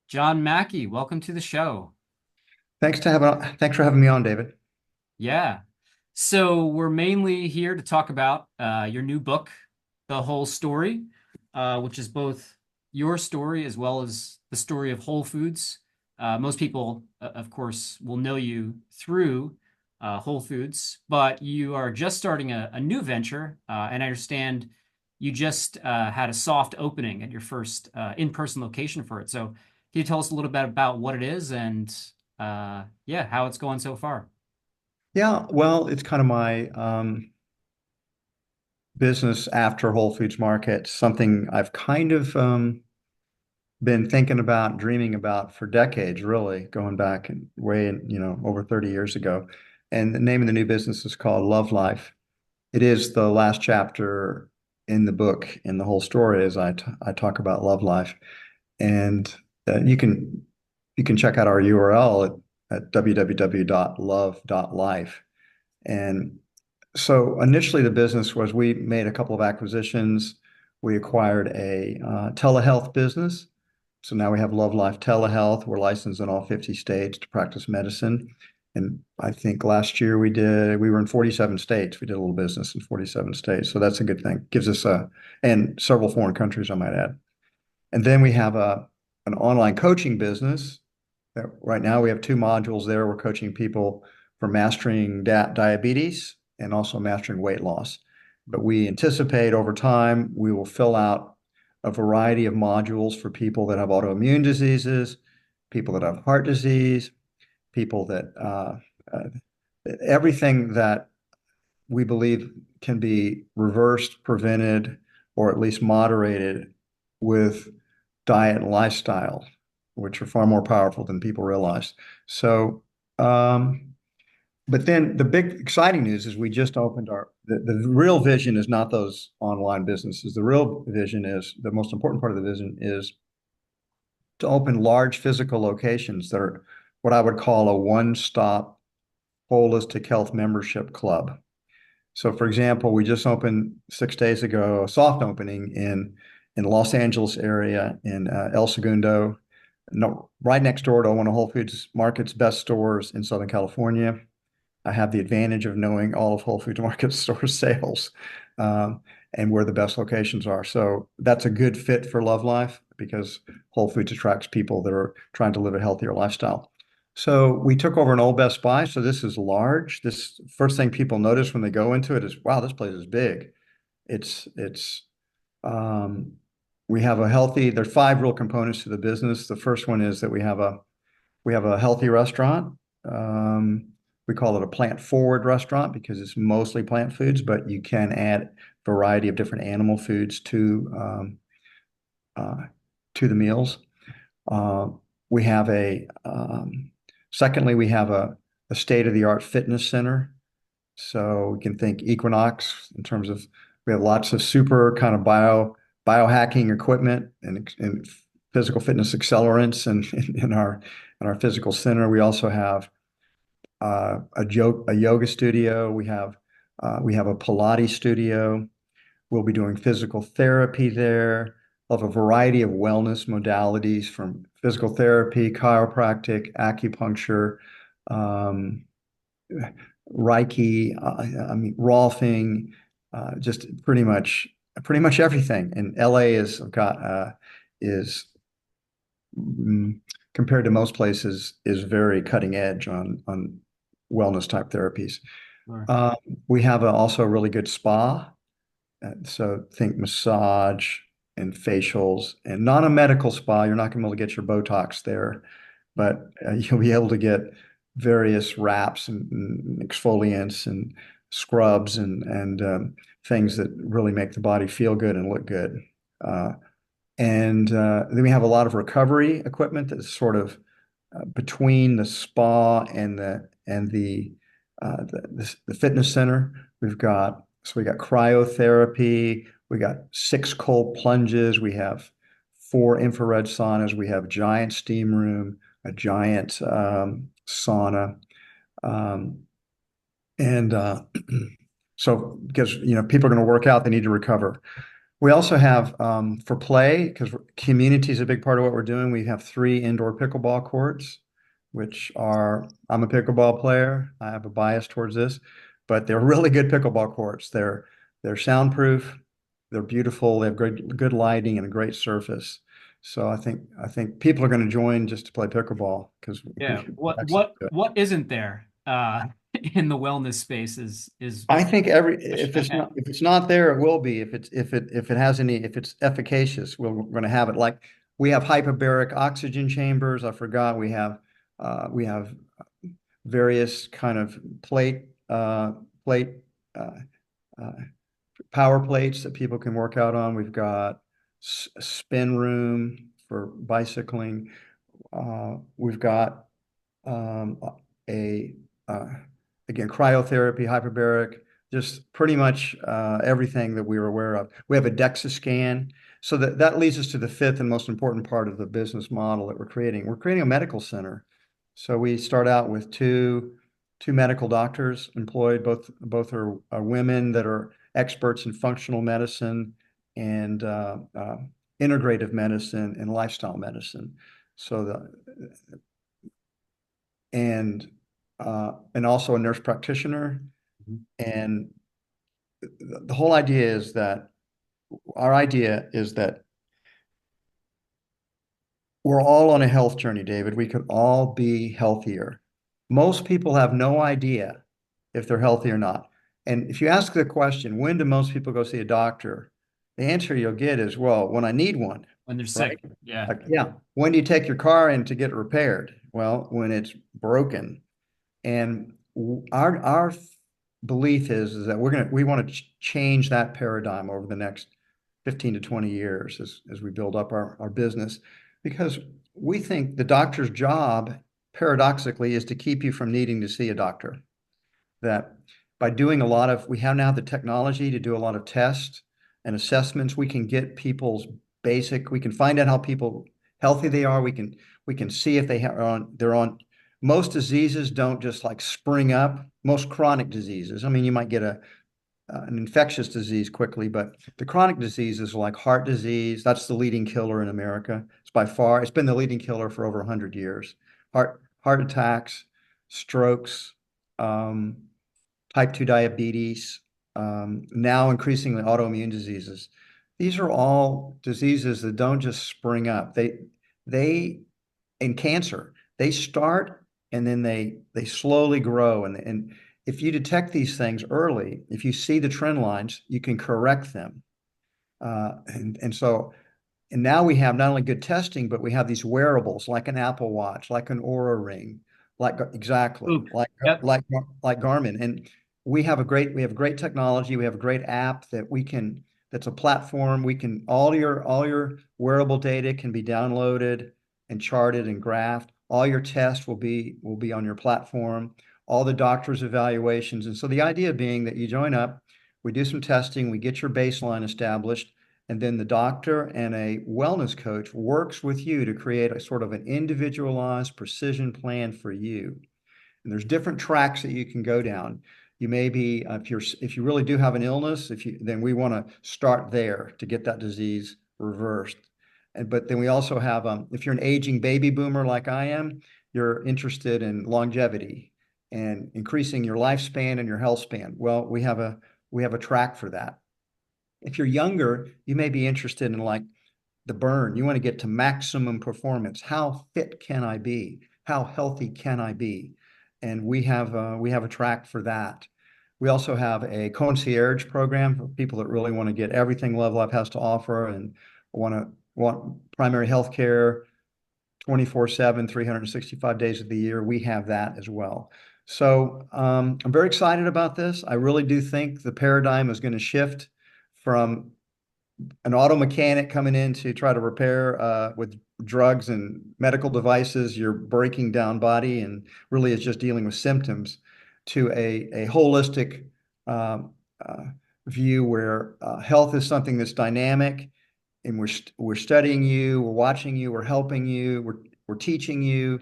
John Mackey, welcome to the show. Thanks for having me on, David. Yeah. So we're mainly here to talk about your new book, The Whole Story, which is both your story as well as the story of Whole Foods. Most people, of course, will know you through Whole Foods, but you are just starting a new venture, and I understand you just had a soft opening at your first in-person location for it. So can you tell us a little bit about what it is and yeah, how it's going so far? Yeah, well, it's kind of my business after Whole Foods Market, something I've kind of been thinking about, dreaming about for decades, really, going back and over 30 years ago. And the name of the new business is called Love.Life. It is the last chapter in the book, and the whole story is I talk about Love.Life. And you can check out our URL at www.love.life. And so initially, the business was we made a couple of acquisitions. We acquired a telehealth business. So now we have Love Life Telehealth. We're licensed in all 50 states to practice medicine. And I think last year we were in 47 states. We did a little business in 47 states. So that's a good thing. Gives us and several foreign countries, I might add. And then we have an online coaching business. Right now, we have two modules there. We're coaching people for mastering diabetes and also mastering weight loss. But we anticipate over time we will fill out a variety of modules for people that have autoimmune diseases, people that have heart disease, people that uh, everything that we believe can be reversed, prevented, or at least moderated with diet and lifestyle, which are far more powerful than people realize. So, but then the big exciting news is we just opened the real vision is not those online businesses. The real vision is the most important part of the vision is to open large physical locations that are what I would call a one-stop holistic health membership club. So, for example, we just opened 6 days ago a soft opening in Los Angeles area in El Segundo, no, right next door to one of Whole Foods Market's best stores in Southern California. I have the advantage of knowing all of Whole Foods Market store sales and where the best locations are. So that's a good fit for Love Life because Whole Foods attracts people that are trying to live a healthier lifestyle. So we took over an old Best Buy. So this is large. This first thing people notice when they go into it is, wow, this place is big. It's um, we have there's five real components to the business. The first one is that we have a healthy restaurant. Um, we call it a plant forward restaurant because it's mostly plant foods, but you can add a variety of different animal foods uh, to the meals. Uh, we have secondly, we have a state-of-the-art fitness center. So we can think Equinox in terms of we have lots of super kind of biohacking equipment and physical fitness accelerants and in our physical center. We also have a yoga studio. We have a Pilates studio. We'll be doing physical therapy there. We'll have a variety of wellness modalities from physical therapy, chiropractic, acupuncture, um, Reiki, I mean, Rolfing, just pretty much everything. And LA is mm, compared to most places is very cutting edge on wellness type therapies. Sure. Uh, we have also a really good spa. So think massage and facials and not a medical spa. You're not going to be able to get your Botox there, but you'll be able to get various wraps and exfoliants and scrubs and things that really make the body feel good and look good. Uh, and then we have a lot of recovery equipment that's sort of between the spa and the fitness center. We got cryotherapy. We got 6 cold plunges. We have 4 infrared saunas. We have a giant steam room, a giant sauna, um, and so because people are going to work out, they need to recover. We also have for play, because community is a big part of what we're doing. We have 3 indoor pickleball courts, which are, I'm a pickleball player. I have a bias towards this, but they're really good pickleball courts. They're soundproof, they're beautiful, they have good lighting and a great surface. So I think people are going to join just to play pickleball because Yeah. we What access what to it. what isn't there in the wellness space is I think every the question I have. if it's not there, it will be. If it has any if it's efficacious, we're going to have it. Like we have hyperbaric oxygen chambers. I forgot we have various kind of plate uh, uh, power plates that people can work out on. We've got spin room for bicycling. We've got a again cryotherapy, hyperbaric, just pretty much everything that we were aware of. We have a DEXA scan, so that leads us to the fifth and most important part of the business model that we're creating. We're creating a medical center. So we start out with two medical doctors employed. Both are women that are experts in functional medicine and integrative medicine and lifestyle medicine. So and also a nurse practitioner. Mhm. And the whole idea is that our idea is that we're all on a health journey, David. We could all be healthier. Most people have no idea if they're healthy or not. And if you ask the question, when do most people go see a doctor? The answer you'll get is, well, when I need one, When they're right? sick. Yeah. Like, yeah. When do you take your car in to get it repaired? Well, when it's broken. And our belief is that we want to change that paradigm over the next 15 to 20 years as we build up our business, because we think the doctor's job, paradoxically, is to keep you from needing to see a doctor. That by doing we have now the technology to do a lot of tests and assessments. We can get we can find out how people healthy they are. We can see if they're on. Most diseases don't just like spring up. Most chronic diseases. I mean, you might get an infectious disease quickly, but the chronic diseases like heart disease, that's the leading killer in America. It's been the leading killer for over 100 years. Heart attacks, strokes, um, type 2 diabetes, now increasingly autoimmune diseases. These are all diseases that don't just spring up. They in cancer, they start and then they slowly grow. And if you detect these things early, if you see the trend lines, you can correct them. And now we have not only good testing, but we have these wearables like an Apple Watch, like an Aura Ring, exactly Oop. Yep. like Garmin. And we have great technology. We have a great app that's a platform. We can all your wearable data can be downloaded and charted and graphed. All your tests will be on your platform. All the doctor's evaluations. And so the idea being that you join up, we do some testing, we get your baseline established, and then the doctor and a wellness coach works with you to create a sort of an individualized precision plan for you. And there's different tracks that you can go down. You may be, if you really do have an illness, then we want to start there to get that disease reversed. But then we also have, if you're an aging baby boomer like I am, you're interested in longevity and increasing your lifespan and your health span. Well, we have a track for that. If you're younger, you may be interested in like the burn. You want to get to maximum performance. How fit can I be? How healthy can I be? And we have a track for that. We also have a concierge program for people that really want to get everything Love.Life has to offer and want primary health care 24/7, 365 days of the year. We have that as well. So I'm very excited about this. I really do think the paradigm is going to shift from an auto mechanic coming in to try to repair with drugs and medical devices your breaking down body and really is just dealing with symptoms to a holistic um, uh, view where health is something that's dynamic and we're studying you, we're watching you, we're helping you, we're teaching you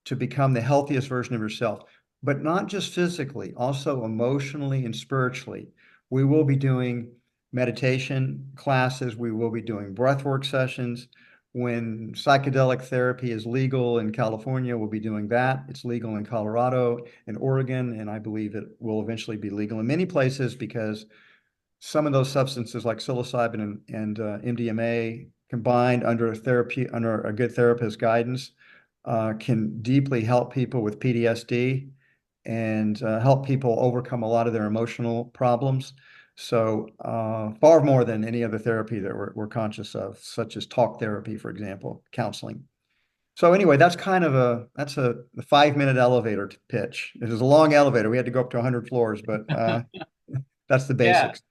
to become the healthiest version of yourself, but not just physically, also emotionally and spiritually. We will be doing meditation classes. We will be doing breathwork sessions. When psychedelic therapy is legal in California, we'll be doing that. It's legal in Colorado and Oregon, and I believe it will eventually be legal in many places because some of those substances like psilocybin and MDMA combined under therapy under a good therapist guidance can deeply help people with PTSD and help people overcome a lot of their emotional problems. So far more than any other therapy that we're conscious of, such as talk therapy, for example, counseling. So anyway, that's a 5 minute elevator pitch. It is a long elevator. We had to go up to 100 floors, but that's the Yeah. basics.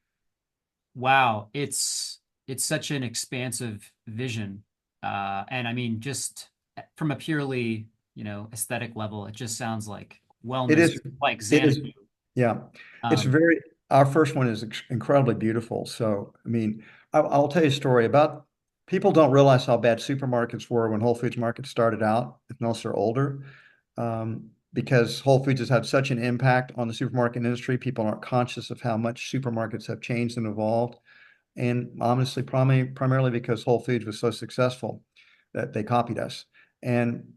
Wow. It's such an expansive vision. And I mean, just from a purely, aesthetic level, it just sounds like It wellness, is, like it is, Xanadu. yeah. It's Um, very, our first one is incredibly beautiful. So, I mean, I'll tell you a story about people don't realize how bad supermarkets were when Whole Foods markets started out, unless they're older. Because Whole Foods has had such an impact on the supermarket industry, people aren't conscious of how much supermarkets have changed and evolved. And honestly, primarily because Whole Foods was so successful that they copied us. And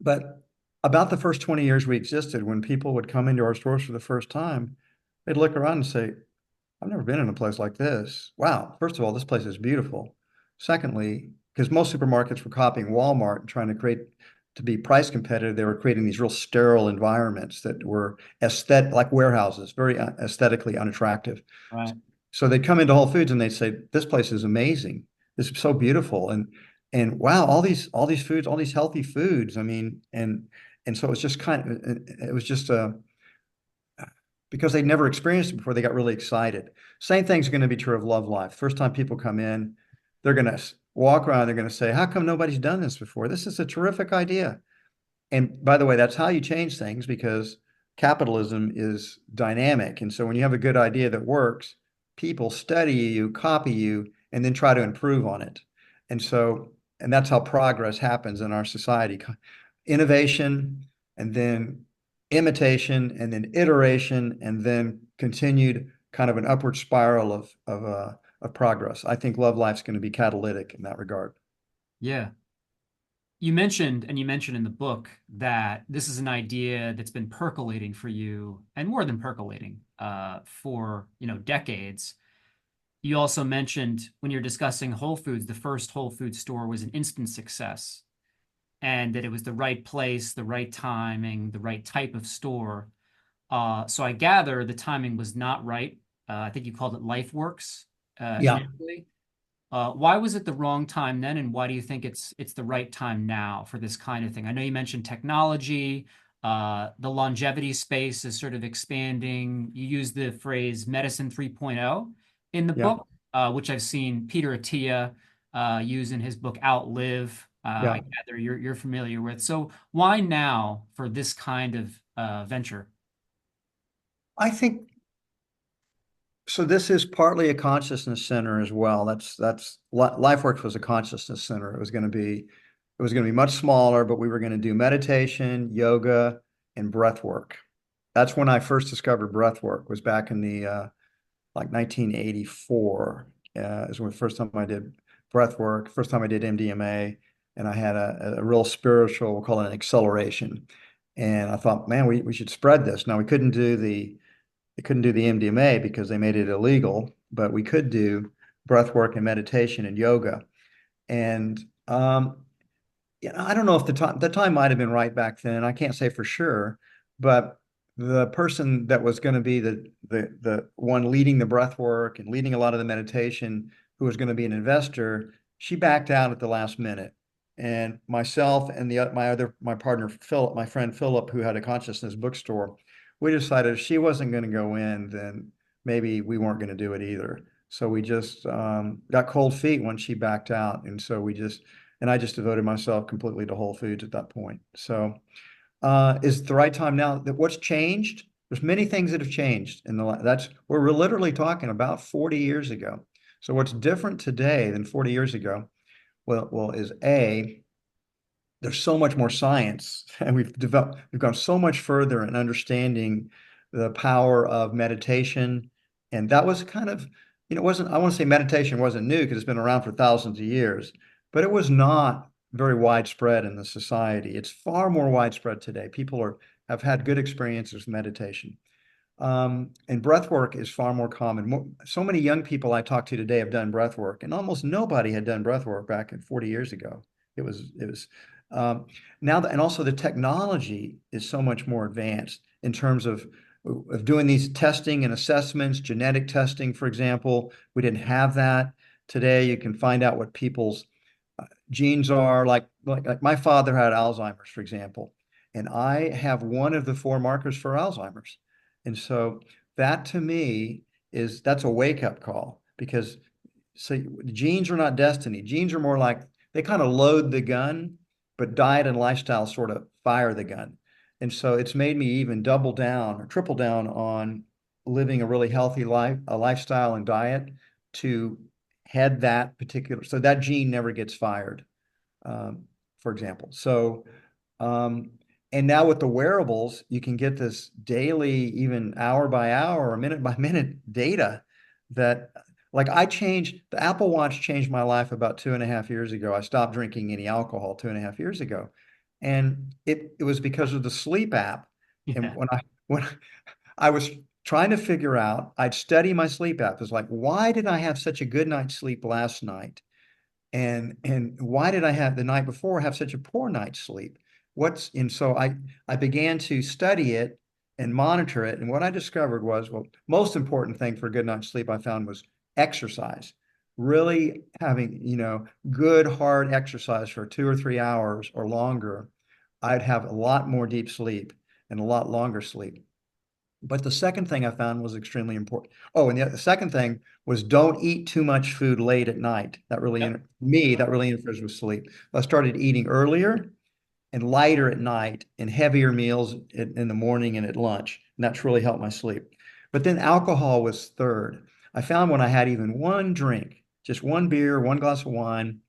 but about the first 20 years we existed, when people would come into our stores for the first time, they'd look around and say, I've never been in a place like this. Wow, first of all, this place is beautiful. Secondly, because most supermarkets were copying Walmart and trying to create to be price competitive, they were creating these real sterile environments that were aesthetic, like warehouses, very aesthetically unattractive. right. So they'd come into Whole Foods and they'd say, "This place is amazing. This is so beautiful." And wow, all these foods, all these healthy foods. I mean, and so it was just it was just because they'd never experienced it before, they got really excited. Same thing's going to be true of Love.Life. First time people come in, they're going to walk around, they're going to say, "How come nobody's done this before? This is a terrific idea." And by the way, that's how you change things because capitalism is dynamic. And so when you have a good idea that works, people study you, copy you, and then try to improve on it. And so, and that's how progress happens in our society. Innovation, and then imitation, and then iteration, and then continued kind of an upward spiral of progress. I think Love.Life's going to be catalytic in that regard. Yeah. You mentioned in the book that this is an idea that's been percolating for you, and more than percolating, for, decades. You also mentioned when you're discussing Whole Foods, the first Whole Foods store was an instant success, and that it was the right place, the right timing, the right type of store. So I gather the timing was not right. I think you called it LifeWorks, Yeah. initially. Why was it the wrong time then, and why do you think it's the right time now for this kind of thing? I know you mentioned technology, the longevity space is sort of expanding. You use the phrase medicine 3.0 in the Yeah. book, which I've seen Peter Attia use in his book Outlive. Yeah. I gather you're familiar with. So why now for this kind of venture? I think so. This is partly a consciousness center as well. LifeWorks was a consciousness center. It was going to be much smaller, but we were going to do meditation, yoga, and breath work. That's when I first discovered breath work, was back in the like 1984. Is when the first time I did breath work, first time I did MDMA, and I had a real spiritual, we'll call it an acceleration. And I thought, man, we should spread this. Now we couldn't do the MDMA because they made it illegal, but we could do breath work and meditation and yoga. And I don't know if the time might have been right back then. I can't say for sure, but the person that was going to be the one leading the breath work and leading a lot of the meditation, who was going to be an investor, she backed out at the last minute. And myself and my partner Philip, my friend Philip, who had a consciousness bookstore, we decided if she wasn't going to go in, then maybe we weren't going to do it either. So we just got cold feet when she backed out, and so I just devoted myself completely to Whole Foods at that point. So, is it the right time now? That what's changed? There's many things that have changed in that's we're literally talking about 40 years ago. So what's different today than 40 years ago? Well, is there's so much more science, and we've gone so much further in understanding the power of meditation, and that was kind of it wasn't, I want to say meditation wasn't new because it's been around for thousands of years, but it was not very widespread in the society. It's far more widespread today. Have had good experiences with meditation. And breath work is far more common. So many young people I talk to today have done breath work, and almost nobody had done breath work back in 40 years ago. It was now that, and also the technology is so much more advanced in terms of doing these testing and assessments, genetic testing, for example. We didn't have that. Today, you can find out what people's genes are. Like my father had Alzheimer's, for example, and I have one of the four markers for Alzheimer's. And so that to me that's a wake-up call because so genes are not destiny. Genes are more like they kind of load the gun, but diet and lifestyle sort of fire the gun. And so it's made me even double down or triple down on living a really healthy lifestyle and diet to head that particular, so that gene never gets fired, for example. Um, and now with the wearables, you can get this daily, even hour by hour or minute by minute data that, like, the Apple Watch changed my life about 2.5 years ago. I stopped drinking any alcohol 2.5 years ago. And it was because of the sleep app. And Yeah. when I was trying to figure out, I'd study my sleep app. It's like, why did I have such a good night's sleep last night? And why did I have the night before have such a poor night's sleep? And so I began to study it and monitor it. And what I discovered was, well, most important thing for a good night's sleep I found was exercise. Really having, good hard exercise for 2 or 3 hours or longer, I'd have a lot more deep sleep and a lot longer sleep. But the second thing I found was extremely important. Oh, and the second thing was don't eat too much food late at night. Yep. That really interferes with sleep. I started eating earlier and lighter at night and heavier meals in the morning and at lunch. And that's really helped my sleep. But then alcohol was third. I found when I had even one drink, just one beer, one glass of wine,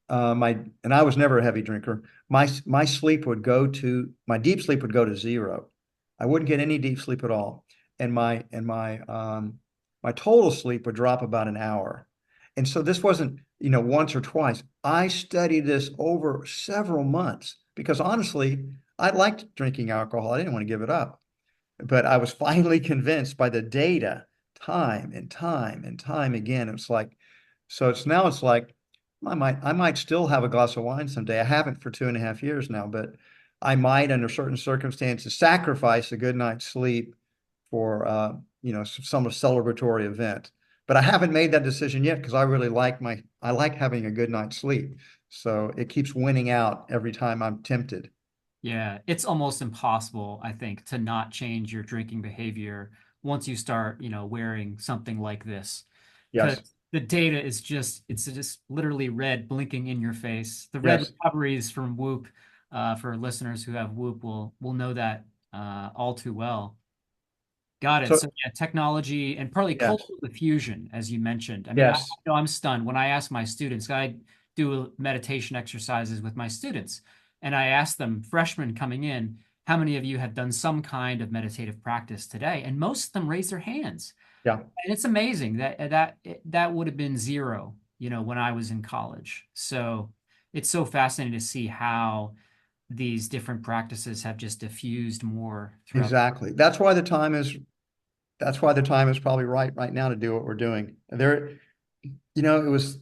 and I was never a heavy drinker. My deep sleep would go to zero. I wouldn't get any deep sleep at all, and my total sleep would drop about an hour. And so this wasn't, once or twice. I studied this over several months because honestly, I liked drinking alcohol. I didn't want to give it up, but I was finally convinced by the data, time and time and time again. It's like I might still have a glass of wine someday. I haven't for 2.5 years now, but I might, under certain circumstances, sacrifice a good night's sleep for some celebratory event. But I haven't made that decision yet because I like having a good night's sleep. So it keeps winning out every time I'm tempted. Yeah, it's almost impossible, I think, to not change your drinking behavior once you start, wearing something like this. Yes, Because the data is it's just literally red blinking in your face. The red yes. recoveries from Whoop, for listeners who have Whoop will know that all too well. Got it. So So yeah, technology and partly yes, cultural diffusion, as you mentioned. I mean, I yes, know I'm stunned when I ask my students. I do meditation exercises with my students, and I ask them, freshmen coming in, how many of you have done some kind of meditative practice today? And most of them raise their hands. yeah, And it's amazing that would have been zero, when I was in college. So it's so fascinating to see how these different practices have just diffused more throughout. exactly. That's why the time is probably right now to do what we're doing. It was,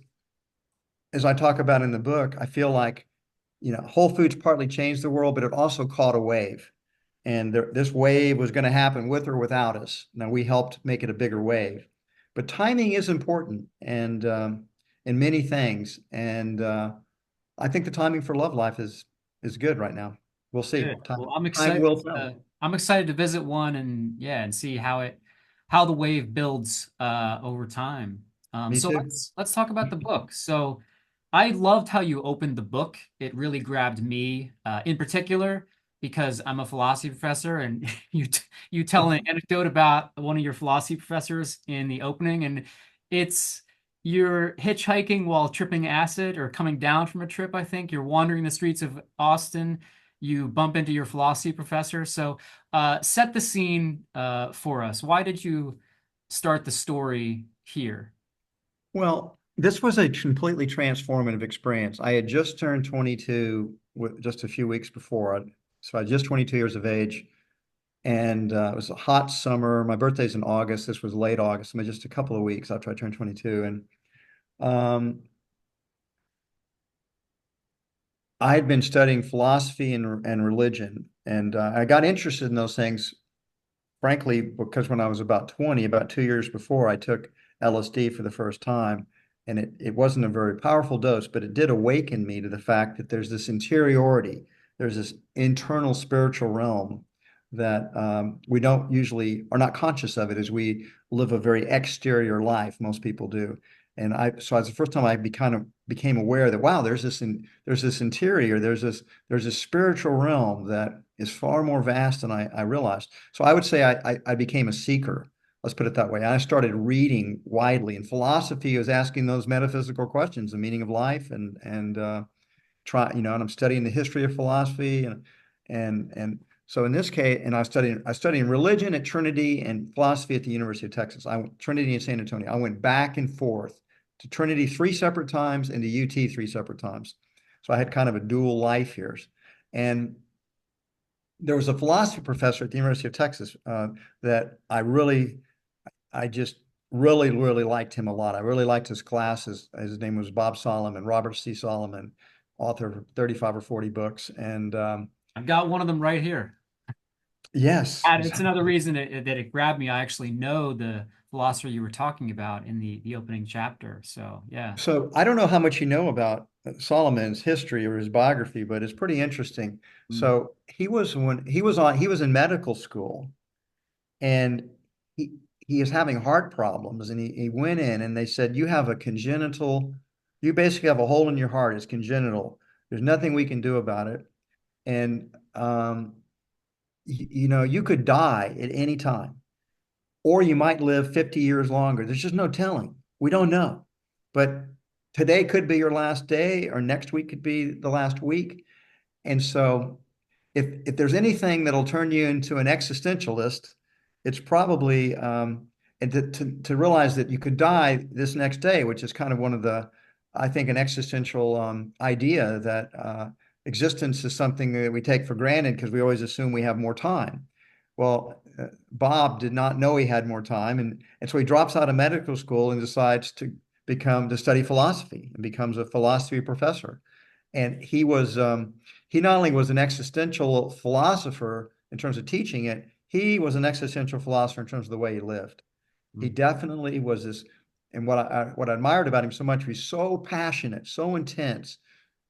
as I talk about in the book, I feel like, Whole Foods partly changed the world, but it also caught a wave. And this wave was going to happen with or without us. Now we helped make it a bigger wave, but timing is important and in many things. And I think the timing for Love.Life is good right now. We'll see. Good. Well, Time will tell. I'm excited to visit one and yeah, and see how the wave builds over time. Me So too. let's talk about the book. So I loved how you opened the book. It really grabbed me in particular because I'm a philosophy professor, and you tell an anecdote about one of your philosophy professors in the opening, and it's you're hitchhiking while tripping acid or coming down from a trip, I think. You're wandering the streets of Austin, you bump into your philosophy professor. So, set the scene for us. Why did you start the story here? Well, this was a completely transformative experience. I had just turned 22 just a few weeks before. So I was just 22 years of age, and it was a hot summer. My birthday's in August. This was late August, I mean, just a couple of weeks after I turned 22. And um, I had been studying philosophy and religion, and I got interested in those things frankly, because when I was about 20, about 2 years before, I took LSD for the first time. And it wasn't a very powerful dose, but it did awaken me to the fact that there's this interiority, there's this internal spiritual realm that we don't usually are not conscious of it as we live a very exterior life. Most people do. And so it's the first time kind of became aware that, wow, there's this interior, there's this spiritual realm that is far more vast than I realized. So I would say I became a seeker. Let's put it that way. I started reading widely, and philosophy was asking those metaphysical questions, the meaning of life, and and I'm studying the history of philosophy, and so in this case, and I studying religion at Trinity and philosophy at the University of Texas. I went Trinity in San Antonio. I went back and forth to Trinity three separate times and to UT three separate times. So I had kind of a dual life here, and there was a philosophy professor at the University of Texas that I just really liked him a lot. I really liked his classes. His name was Bob Solomon, Robert C. Solomon, author of 35 or 40 books. And I've got one of them right here. yes, And it's another reason that it grabbed me. I actually know the philosopher you were talking about in the opening chapter. So yeah. so I don't know how much you know about Solomon's history or his biography, but it's pretty interesting. Mm. So he was in medical school, and he he is having heart problems, and he went in and they said, you basically have a hole in your heart. It's congenital. There's nothing we can do about it. And you could die at any time, or you might live 50 years longer. There's just no telling. We don't know. But today could be your last day, or next week could be the last week. And so if there's anything that'll turn you into an existentialist, it's probably and to realize that you could die this next day, which is kind of one of the, I think, an existential idea that existence is something that we take for granted because we always assume we have more time. Well, Bob did not know he had more time, and so he drops out of medical school and decides to study philosophy and becomes a philosophy professor. And he not only was an existential philosopher in terms of teaching it, he was an existential philosopher in terms of the way he lived. He Mm. definitely was this, and what I admired about him so much, he's so passionate, so intense,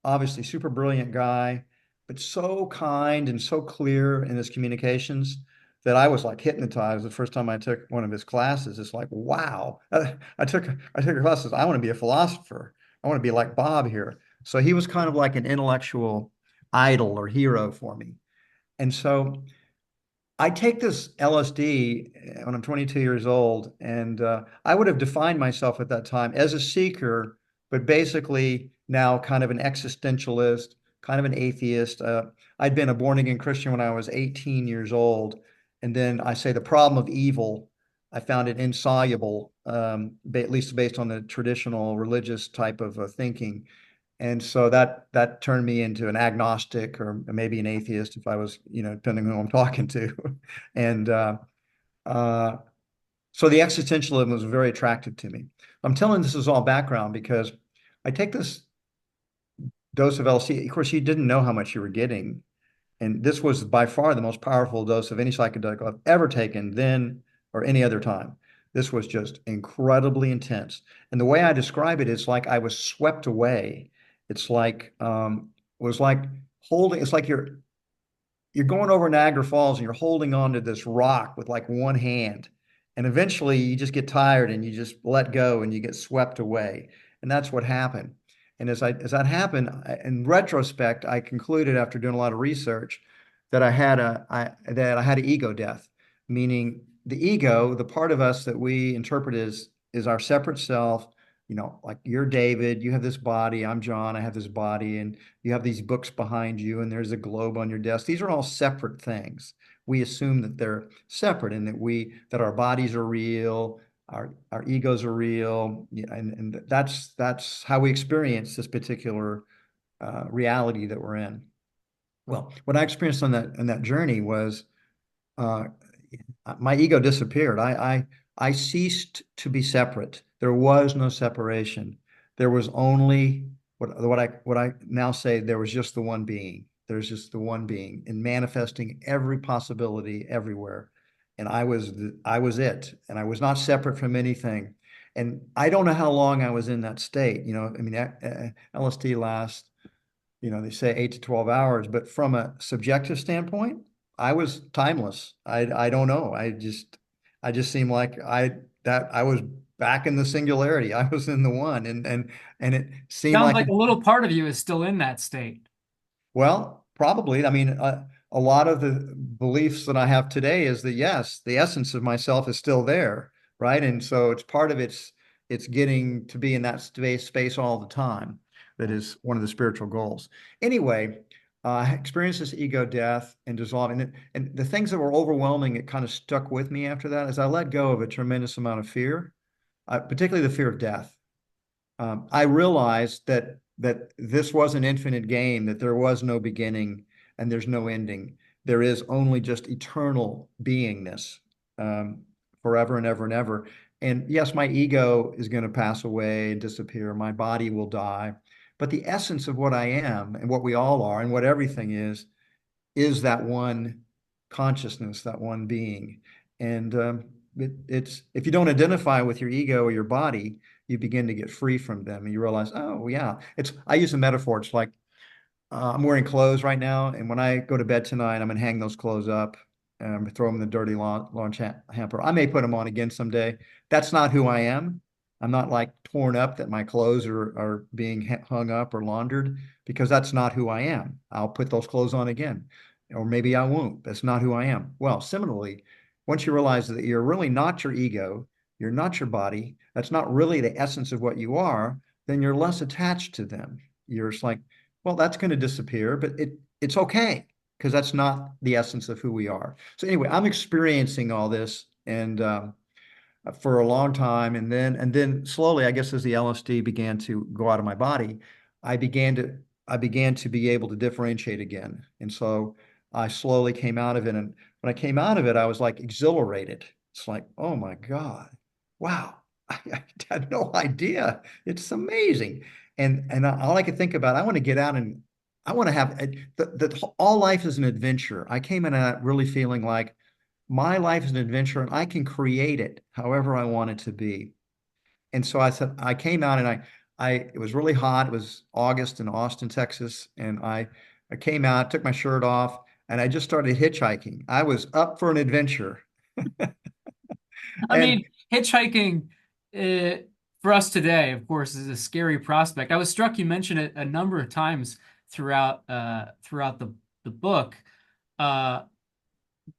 obviously super brilliant guy, but so kind and so clear in his communications that I was like hypnotized the first time I took one of his classes. It's like, wow. I took a class. I want to be a philosopher. I want to be like Bob here. So he was kind of like an intellectual idol or hero for me. And so I take this LSD when I'm 22 years old, and I would have defined myself at that time as a seeker, but basically now kind of an existentialist, kind of an atheist. I'd been a born again Christian when I was 18 years old, and then I say the problem of evil, I found it insoluble, at least based on the traditional religious type of thinking. And so that turned me into an agnostic or maybe an atheist if I was, depending on who I'm talking to. And uh, so the existentialism was very attractive to me. I'm telling this is all background because I take this dose of LSD. Of course, you didn't know how much you were getting. And this was by far the most powerful dose of any psychedelic I've ever taken then or any other time. This was just incredibly intense. And the way I describe it is like I was swept away. It's like was like it's like you're going over Niagara Falls and you're holding on to this rock with like one hand. And eventually you just get tired and you just let go and you get swept away. And that's what happened. And as that happened, in retrospect, I concluded after doing a lot of research that that I had an ego death, meaning the ego, the part of us that we interpret is our separate self. Like you're David, you have this body, I'm John, I have this body, and you have these books behind you, and there's a globe on your desk. These are all separate things. We assume that they're separate and that our bodies are real. our egos are real, yeah, and that's how we experience this particular reality that we're in. Well, what I experienced on that journey was uh, my ego disappeared. I ceased to be separate. There was no separation. There was only what I now say, there was just the one being. There's just the one being and manifesting every possibility everywhere. And I was it. And I was not separate from anything. And I don't know how long I was in that state. You know, I mean, LSD lasts, you know, they say 8 to 12 hours, but from a subjective standpoint, I was timeless. I don't know. I just seemed like I was back in the singularity. I was in the one, and it seemed Sounds like like a little part of you is still in that state. well, probably. I mean, a lot of the beliefs that I have today is that yes, the essence of myself is still there, right? And so it's part of it's getting to be in that space all the time. That is one of the spiritual goals. Anyway, I experienced this ego death and dissolving it, and the things that were overwhelming, it kind of stuck with me after that, as I let go of a tremendous amount of fear, particularly the fear of death. I realized that this was an infinite game, that there was no beginning and there's no ending. There is only just eternal beingness, um, forever and ever and ever. And yes, my ego is going to pass away and disappear. My body will die. But the essence of what I am and what we all are and what everything is that one consciousness, that one being. And it's if you don't identify with your ego or your body, you begin to get free from them, and you realize, oh yeah, it's. I use a metaphor. It's like I'm wearing clothes right now, and when I go to bed tonight, I'm gonna hang those clothes up, throw them in the dirty launch hamper. I may put them on again someday. That's not who I am. I'm not like torn up that my clothes are being hung up or laundered because that's not who I am. I'll put those clothes on again, or maybe I won't. That's not who I am. Well, similarly, once you realize that you're really not your ego, you're not your body, that's not really the essence of what you are, then you're less attached to them. You're just like, well, that's going to disappear, but it's okay because that's not the essence of who we are. So anyway, I'm experiencing all this and for a long time, and then slowly, I guess as the LSD began to go out of my body, I began to I began to be able to differentiate again, and so I slowly came out of it. And when I came out of it, I was like exhilarated. It's like, oh my God, wow, I had no idea. It's amazing. And all I could think about, I want to get out and I want to have all life is an adventure. I came in at really feeling like my life is an adventure and I can create it however I want it to be. And so I said, I came out and it was really hot. It was August in Austin, Texas. And I came out, took my shirt off, and I just started hitchhiking. I was up for an adventure. I And mean, hitchhiking uh, for us today, of course, is a scary prospect. I was struck you mentioned it a number of times throughout the book. Uh,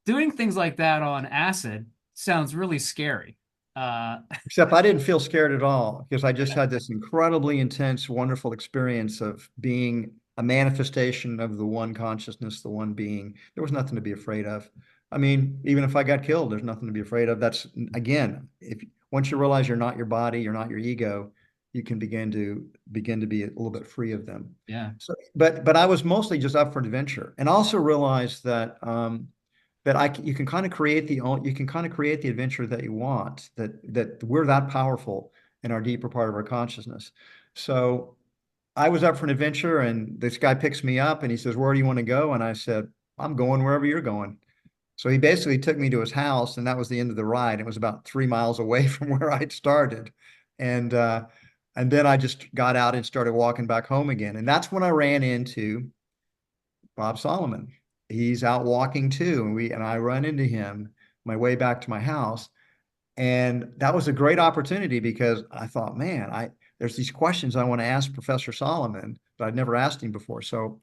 Doing things like that on acid sounds really scary. Uh, except I didn't feel scared at all because I just had this incredibly intense, wonderful experience of being a manifestation of the one consciousness, the one being. There was nothing to be afraid of. I mean, even if I got killed, there's nothing to be afraid of. That's again, if once you realize you're not your body, you're not your ego, you can begin to be a little bit free of them. yeah, So, but I was mostly just up for adventure, and also realized that you can kind of create the adventure that you want, that we're that powerful in our deeper part of our consciousness. So I was up for an adventure and this guy picks me up and he says, where do you want to go? And I said, I'm going wherever you're going. So he basically took me to his house and that was the end of the ride. It was about 3 miles away from where I'd started. And and then I just got out and started walking back home again. And that's when I ran into Bob Solomon. He's out walking too, and I run into him my way back to my house, and that was a great opportunity because I thought, man, I there's these questions I want to ask Professor Solomon, but I'd never asked him before. So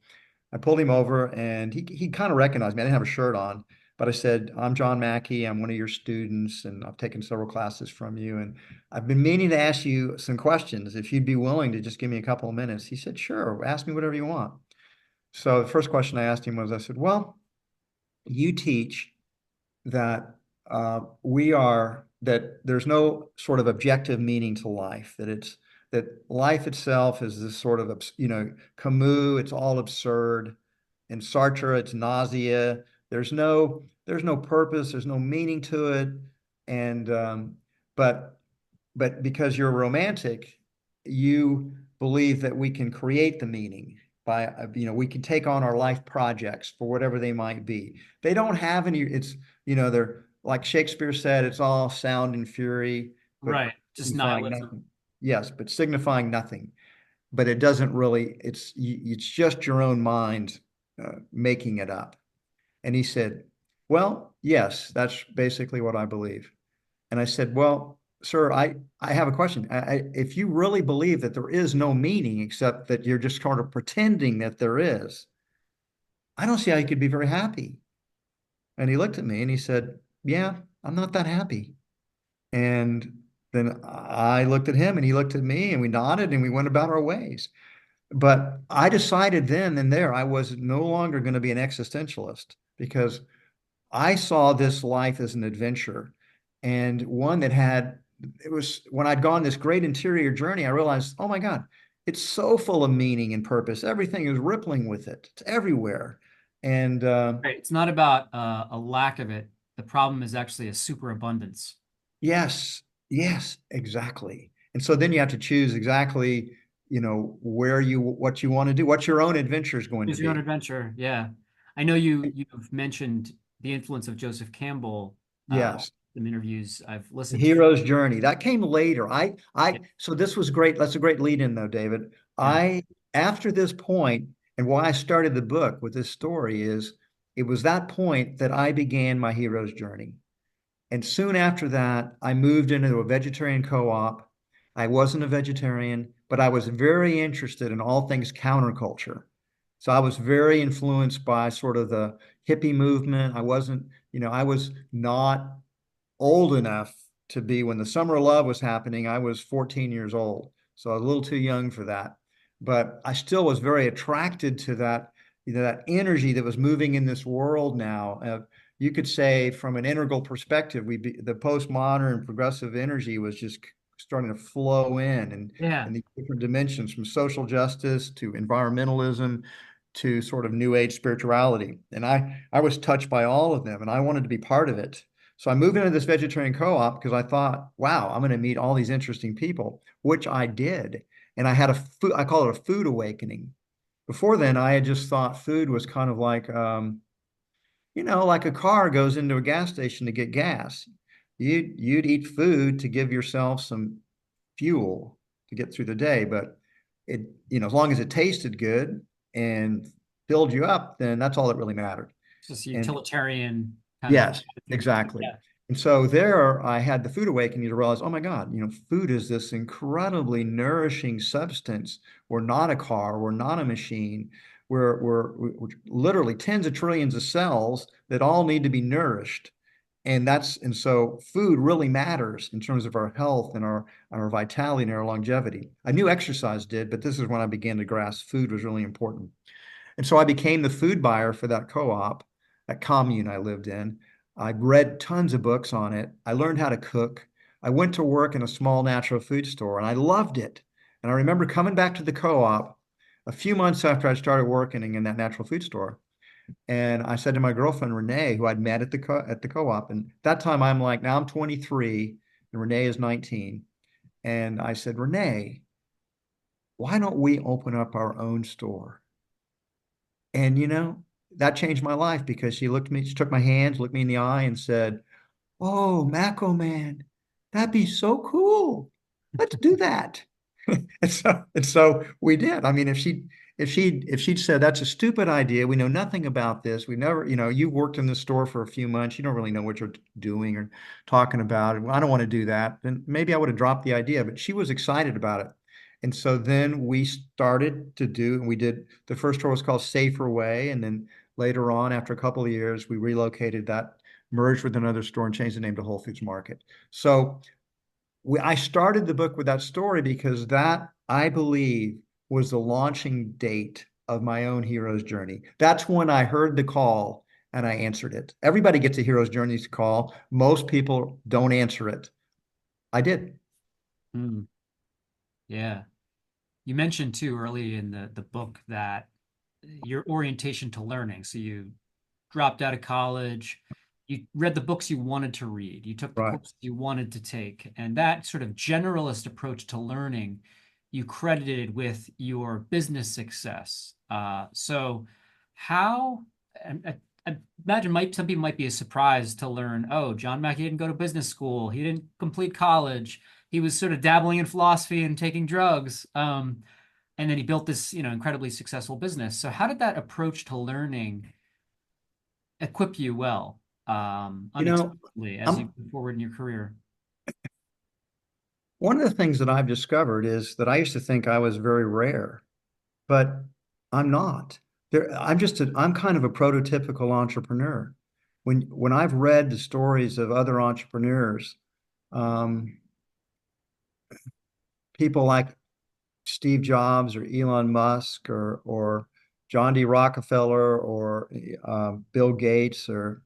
I pulled him over, and he kind of recognized me. I didn't have a shirt on, but I said, I'm John Mackey. I'm one of your students, and I've taken several classes from you, and I've been meaning to ask you some questions. If you'd be willing to just give me a couple of minutes. He said, sure, ask me whatever you want. So the first question I asked him was, I said, well, you teach that we are that there's no sort of objective meaning to life, that life itself is this sort of, Camus, it's all absurd. In Sartre, it's nausea. There's no purpose, there's no meaning to it. And but but because you're a romantic, you believe that we can create the meaning by, we can take on our life projects for whatever they might be. They don't have any, they're like Shakespeare said, it's all sound and fury, but Right. Just signifying nihilism. nothing. Yes, but signifying nothing. But it doesn't really, it's just your own mind making it up. And he said, well, yes, that's basically what I believe. And I said, well, sir, I have a question. If you really believe that there is no meaning except that you're just sort of pretending that there is, I don't see how you could be very happy. And he looked at me and he said, yeah, I'm not that happy. And then I looked at him and he looked at me and we nodded and we went about our ways. But I decided then and there I was no longer going to be an existentialist because I saw this life as an adventure and one that had, it was when I'd gone this great interior journey, I realized, oh my God, it's so full of meaning and purpose. Everything is rippling with it, it's everywhere. And Right. It's not about a lack of it. The problem is actually a superabundance. yes, yes, exactly. And so then you have to choose exactly, what you want to do, what your own adventure is going to Choose your own be. adventure. Yeah. I know you've mentioned the influence of Joseph Campbell, Yes. in interviews I've The listened to. hero's journey. That came later. Yeah. So this was great. That's a great lead in though, David. Yeah. After this point, and why I started the book with this story is it was that point that I began my hero's journey. And soon after that, I moved into a vegetarian co-op. I wasn't a vegetarian, but I was very interested in all things counterculture. So I was very influenced by sort of the hippie movement. I was not old enough to be when the summer of love was happening. I was 14 years old, so I was a little too young for that. But I still was very attracted to that, that energy that was moving in this world now. You could say, from an integral perspective, the postmodern progressive energy was just starting to flow in, Yeah. and the different dimensions from social justice to environmentalism to sort of new age spirituality. And I was touched by all of them, and I wanted to be part of it. So I moved into this vegetarian co-op because I thought, wow, I'm going to meet all these interesting people, which I did. And I call it a food awakening. Before then, I had just thought food was kind of like, like a car goes into a gas station to get gas. You'd eat food to give yourself some fuel to get through the day, but as long as it tasted good and filled you up, then that's all that really mattered. It's just a And utilitarian kind of yes, attitude. exactly. Yeah. And so there I had the food awakening to realize, oh my God, food is this incredibly nourishing substance. We're not a car, we're not a machine. We're literally tens of trillions of cells that all need to be nourished. And so food really matters in terms of our health and our vitality and our longevity. I knew exercise did, but this is when I began to grasp food was really important. And so I became the food buyer for that co-op, that commune I lived in. I read tons of books on it. I learned how to cook. I went to work in a small natural food store and I loved it. And I remember coming back to the co-op a few months after I started working in that natural food store. And I said to my girlfriend, Renee, who I'd met at the co-op, and that time now I'm 23 and Renee is 19. And I said, Renee, why don't we open up our own store? And that changed my life because she took my hands, looked me in the eye, and said, "Oh, Macro Man, that'd be so cool. Let's do that." And so we did. I mean, if she'd said that's a stupid idea, we know nothing about this. We never, you worked in the store for a few months, you don't really know what you're doing or talking about. I don't want to do that. Then maybe I would have dropped the idea, but she was excited about it. And so then we started to do, and we did, the first store was called Safer Way. And then later on, after a couple of years, we relocated that, merged with another store and changed the name to Whole Foods Market. So I started the book with that story because that, I believe, was the launching date of my own hero's journey. That's when I heard the call and I answered it. Everybody gets a hero's journey call. Most people don't answer it. I did. Mm, yeah. You mentioned too early in the book that your orientation to learning. So you dropped out of college, you read the books you wanted to read, you took the Right. course you wanted to take, and that sort of generalist approach to learning you credited with your business success. So how, I imagine some people might be surprised to learn, oh, John Mackey didn't go to business school, he didn't complete college, he was sort of dabbling in philosophy and taking drugs. And then he built this, incredibly successful business. So how did that approach to learning equip you well, You know, unexpectedly as you I'm move forward in your career? one of the things that I've discovered is that I used to think I was very rare, but I'm not. I'm kind of a prototypical entrepreneur. When I've read the stories of other entrepreneurs, um, people like Steve Jobs or Elon Musk or John D. Rockefeller or Bill Gates or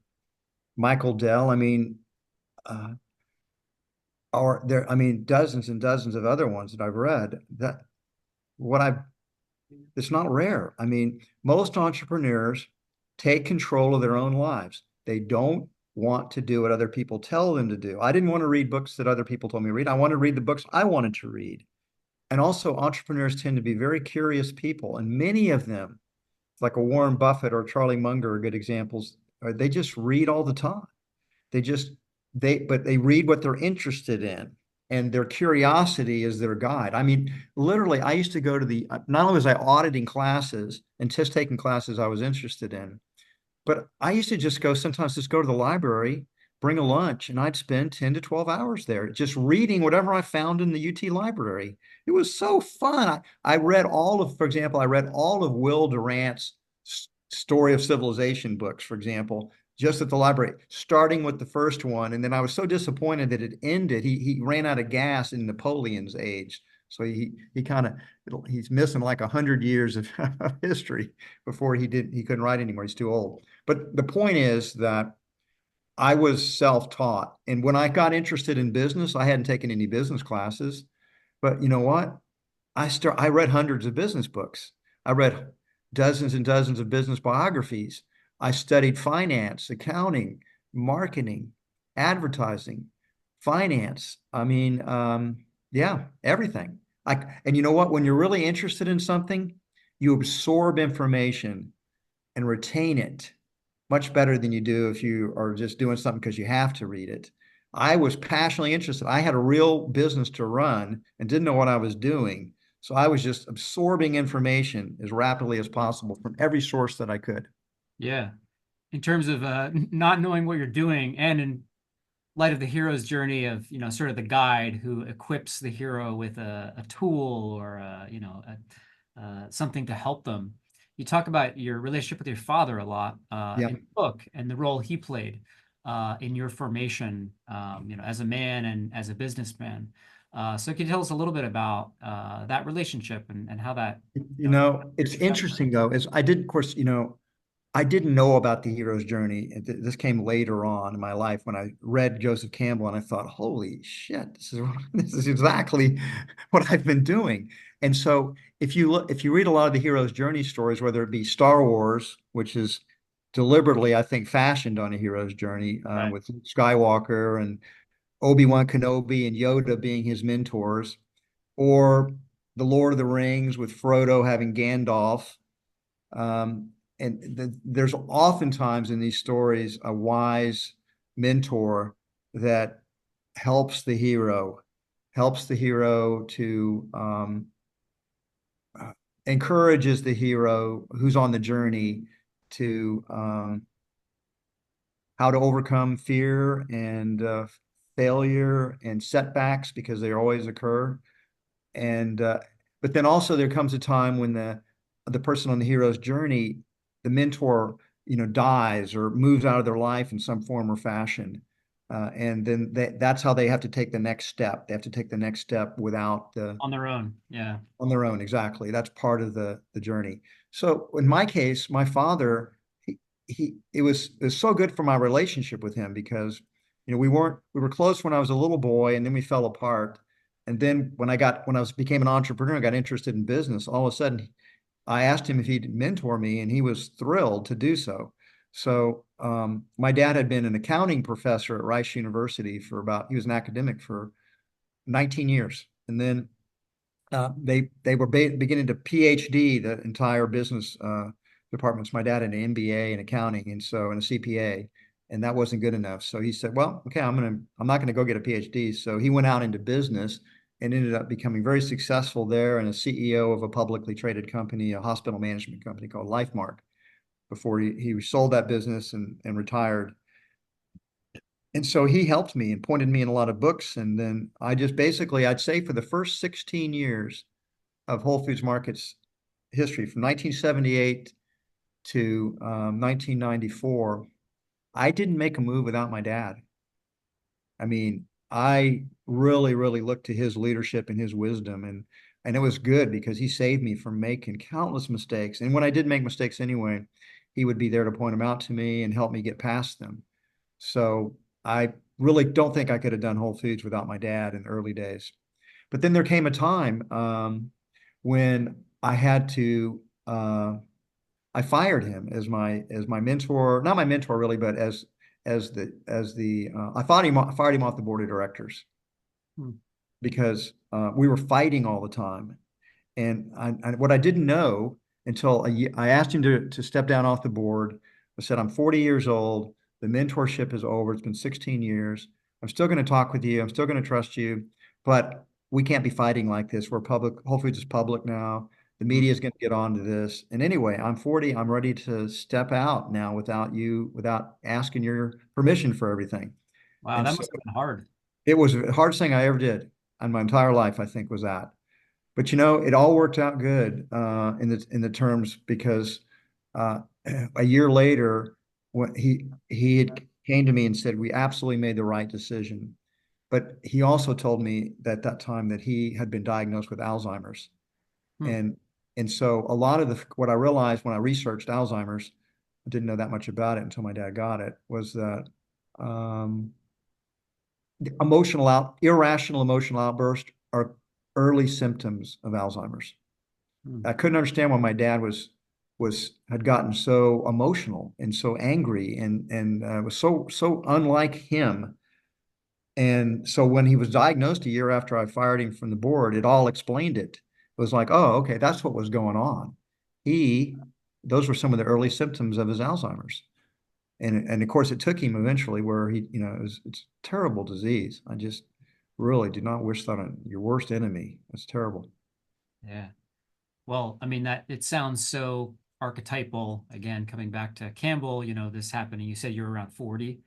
Michael Dell. I mean, uh, or there. I mean, dozens and dozens of other ones that I've read. That what I've It's not rare. I mean, most entrepreneurs take control of their own lives. They don't want to do what other people tell them to do. I didn't want to read books that other people told me to read. I wanted to read the books I wanted to read. And also, entrepreneurs tend to be very curious people, and many of them, like a Warren Buffett or Charlie Munger, are good examples. They just read all the time. They just but they read what they're interested in, and their curiosity is their guide. I mean, literally, I used to go to the not only was I auditing classes and test taking classes I was interested in, but I used to just go to the library, bring a lunch, and I'd spend 10 to 12 hours there just reading whatever I found in the UT library. It was so fun. I read for example, I read all of Will Durant's Story of Civilization books, for example, just at the library, starting with the first one. And then I was so disappointed that it ended. He ran out of gas in Napoleon's age. So he's missing like 100 years of history before he couldn't write anymore. He's too old. But the point is that I was self-taught. And when I got interested in business, I hadn't taken any business classes. But you know what? I read hundreds of business books. I read dozens and dozens of business biographies. I studied finance, accounting, marketing, advertising, finance. I mean, yeah, everything. And you know what? When you're really interested in something, you absorb information and retain it much better than you do if you are just doing something because you have to read it. I was passionately interested. I had a real business to run and didn't know what I was doing. So I was just absorbing information as rapidly as possible from every source that I could. Yeah. In terms of not knowing what you're doing, and in light of the hero's journey of, sort of the guide who equips the hero with a tool or, something to help them. You talk about your relationship with your father a lot Yeah. in the book and the role he played in your formation, as a man and as a businessman. So can you tell us a little bit about that relationship and how that, your It's success? interesting though, is I did, of course, I didn't know about the hero's journey. This came later on in my life when I read Joseph Campbell, and I thought, "Holy shit, this is exactly what I've been doing." And so, if you read a lot of the hero's journey stories, whether it be Star Wars, which is deliberately, I think, fashioned on a hero's journey, Right. with Luke Skywalker and Obi-Wan Kenobi and Yoda being his mentors, or the Lord of the Rings with Frodo having Gandalf. Um, there's oftentimes in these stories a wise mentor that helps the hero, to encourages the hero who's on the journey to how to overcome fear and failure and setbacks because they always occur. And but then also there comes a time when the person on the hero's journey, the mentor, dies or moves out of their life in some form or fashion. And then that's how they have to take the next step. They have to take the next step without the On their own. Yeah. on their own. Exactly. That's part of the journey. So in my case, my father, it was so good for my relationship with him because, we were close when I was a little boy, and then we fell apart. And then when I was became an entrepreneur, I got interested in business. All of a sudden, I asked him if he'd mentor me, and he was thrilled to do so. So my dad had been an accounting professor at Rice University he was an academic for 19 years. And then they were beginning to PhD the entire business departments. My dad had an MBA in accounting, and a CPA, and that wasn't good enough. So he said, "Well, okay, I'm not gonna go get a PhD." So he went out into business and ended up becoming very successful there, and a CEO of a publicly traded company, a hospital management company called LifeMark, before he sold that business and retired. And so he helped me and pointed me in a lot of books. And then I just basically, I'd say for the first 16 years of Whole Foods Market's history, from 1978 to 1994, I didn't make a move without my dad. I mean, I really, really looked to his leadership and his wisdom, and it was good because he saved me from making countless mistakes. And when I did make mistakes anyway, he would be there to point them out to me and help me get past them. So I really don't think I could have done Whole Foods without my dad in the early days. But then there came a time when I had to I fired him as my mentor, not my mentor really, but as the I fired him off the board of directors Hmm. because we were fighting all the time. And what I didn't know until I asked him to step down off the board. I said, "I'm 40 years old. The mentorship is over. It's been 16 years. I'm still going to talk with you. I'm still going to trust you, but we can't be fighting like this. We're public. Whole Foods is public now. The Hmm. media is going to get onto this. And anyway, I'm 40. I'm ready to step out now without asking your permission for everything." Wow, And that so must have been hard. it was the hardest thing I ever did in my entire life, I think, was that. But it all worked out good in the terms because uh, a year later, when he had came to me and said, "We absolutely made the right decision." But he also told me that that time that he had been diagnosed with Alzheimer's, Hmm. and so a lot of what I realized when I researched Alzheimer's, I didn't know that much about it until my dad got it, was that um, irrational emotional outbursts are early symptoms of Alzheimer's. Hmm. I couldn't understand why my dad had gotten so emotional and so angry and was so unlike him. And so when he was diagnosed a year after I fired him from the board, it all explained it. It was like, oh, okay, that's what was going on. He, those were some of the early symptoms of his Alzheimer's. And of course, it took him eventually where it's a terrible disease. I just really do not wish that on your worst enemy. It's terrible. Yeah. Well, I mean that it sounds so archetypal. Again, coming back to Campbell, this happening. You said you were around 40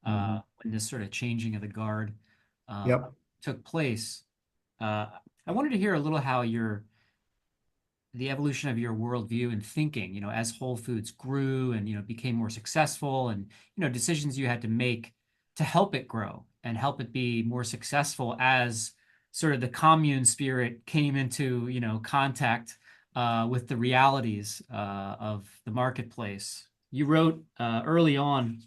Mhm. when this sort of changing of the guard uh, Yep. took place. Uh, I wanted to hear a little how the evolution of your worldview and thinking, as Whole Foods grew and, became more successful and, decisions you had to make to help it grow and help it be more successful as sort of the commune spirit came into, contact with the realities of the marketplace. You wrote early on,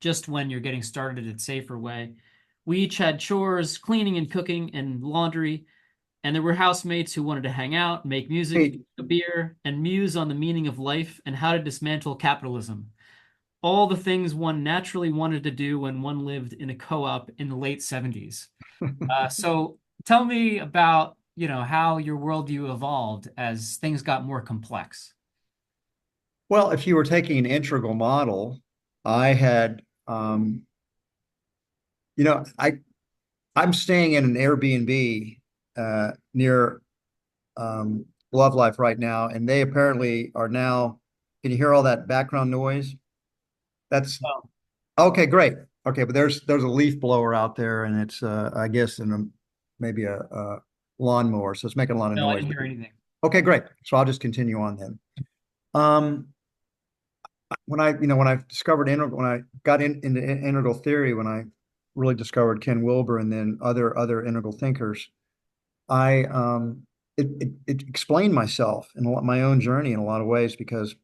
just when you're getting started at Safer Way, we each had chores, cleaning and cooking and laundry, and there were housemates who wanted to hang out, make music, Hey, drink a beer, and muse on the meaning of life and how to dismantle capitalism. All the things one naturally wanted to do when one lived in a co-op in the late 70s. So tell me about, how your worldview evolved as things got more complex. well, if you were taking an integral model, I had, you know, I I'm staying in an Airbnb near Love.Life right now, and they apparently are now. Can you hear all that background noise? That's Oh, okay, great. Okay, but there's a leaf blower out there, and it's I guess maybe a lawnmower, so it's making a lot of no, I noise. didn't hear anything. Okay, great. So I'll just continue on then. Um, when I discovered integral, when I got into integral theory, when I really discovered Ken Wilber and then other integral thinkers, I it explained myself and my own journey in a lot of ways because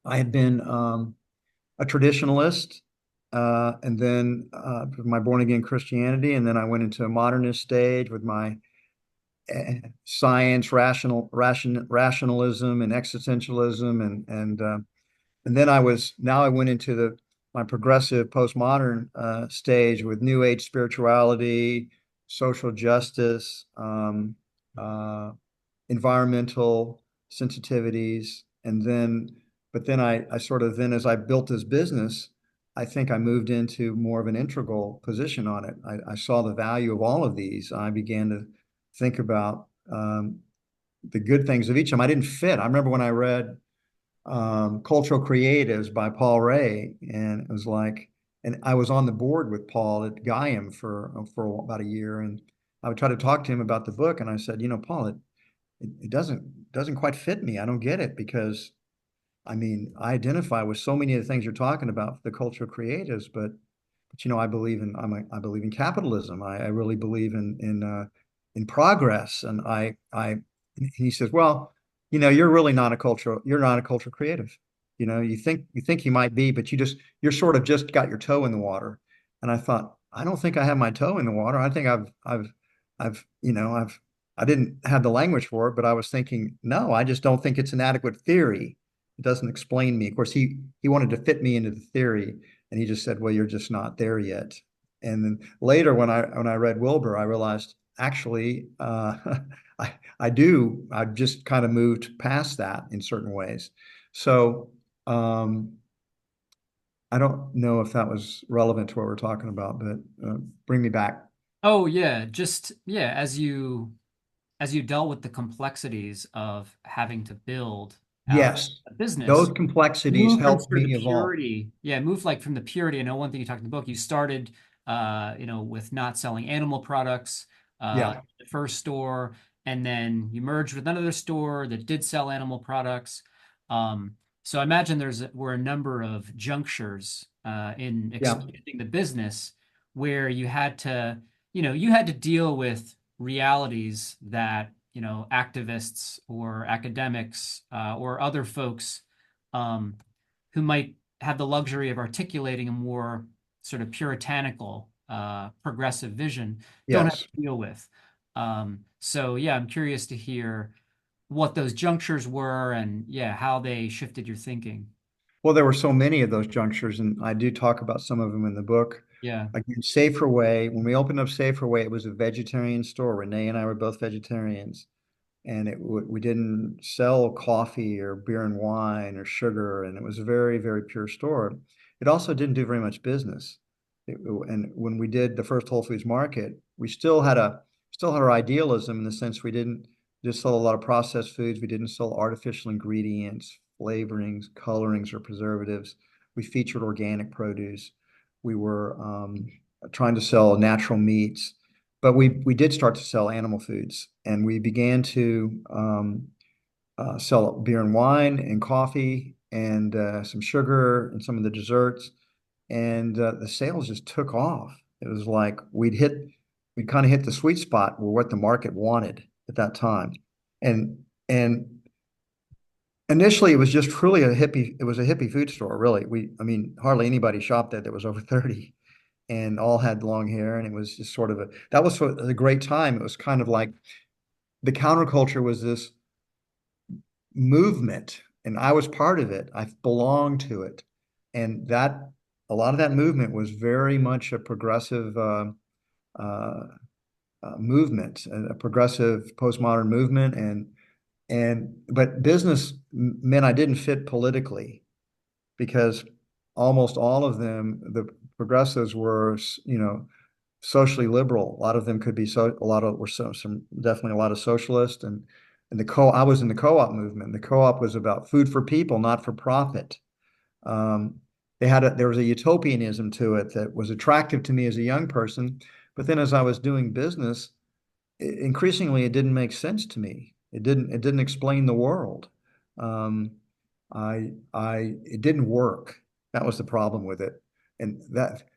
I had been a traditionalist, and then my born again Christianity, and then I went into a modernist stage with my science, rationalism, and existentialism, and then I went into the my progressive postmodern stage with New Age spirituality, social justice, uh, environmental sensitivities, and then but then I sort of then as I built this business, I think I moved into more of an integral position on it. I saw the value of all of these. I began to think about the good things of each of them. I didn't fit. I remember when I read Cultural Creatives by Paul Ray, and it was like, and I was on the board with Paul at Gaiam for about a year, and I would try to talk to him about the book, and I said, Paul, it doesn't quite fit me. I don't get it because I mean, I identify with so many of the things you're talking about for the cultural creatives, but I believe in capitalism. I really believe in progress, and and he says, well, you're not a cultural creative. You think you might be, but you're sort of just got your toe in the water. And I thought, I don't think I have my toe in the water. I think I didn't have the language for it, but I was thinking, no, I just don't think it's an adequate theory. It doesn't explain me. Of course, he wanted to fit me into the theory, and he just said, well, you're just not there yet. And then later, when I read Wilbur, I realized actually I do. I've just kind of moved past that in certain ways. So um, I don't know if that was relevant to what we're talking about, but bring me back. Oh yeah, just yeah, as you dealt with the complexities of having to build out Yes, a business, those complexities move from helped sort of me the evolve. purity, yeah, move like from the purity. I know one thing you talked in the book, you started with not selling animal products, Yeah, the first store, and then you merged with another store that did sell animal products. So I imagine were a number of junctures in yeah, expanding the business where you had to deal with realities that, activists or academics or other folks um, who might have the luxury of articulating a more sort of puritanical, progressive vision don't have yes. to deal with. So yeah, I'm curious to hear what those junctures were and yeah, how they shifted your thinking. Well, there were so many of those junctures, and I do talk about some of them in the book. Yeah. Again, Safer Way, when we opened up Safer Way, it was a vegetarian store. Renee and I were both vegetarians, and we didn't sell coffee or beer and wine or sugar, and it was a very, very pure store. It also didn't do very much business. And when we did the first Whole Foods Market, we still had our idealism in the sense we didn't just sell a lot of processed foods. We didn't sell artificial ingredients, flavorings, colorings, or preservatives. We featured organic produce. We were trying to sell natural meats, but we did start to sell animal foods, and we began to sell beer and wine and coffee and some sugar and some of the desserts, and the sales just took off. It was like we'd kind of hit the sweet spot where what the market wanted at that time, and initially it was just truly it was a hippie food store, really. I mean, hardly anybody shopped there that was over 30 and all had long hair. And it was just sort of that was a great time. It was kind of like the counterculture was this movement, and I was part of it. I belonged to it. And a lot of that movement was very much a progressive uh, movement, a progressive postmodern movement. But business meant I didn't fit politically because almost all of them, the progressives were, socially liberal. A lot of them could be a lot of were some definitely a lot of socialists and I was in the co-op movement. The co-op was about food for people, not for profit. Um, there was a utopianism to it that was attractive to me as a young person, but then as I was doing business, increasingly it didn't make sense to me. It didn't explain the world. Um, it didn't work. That was the problem with it. And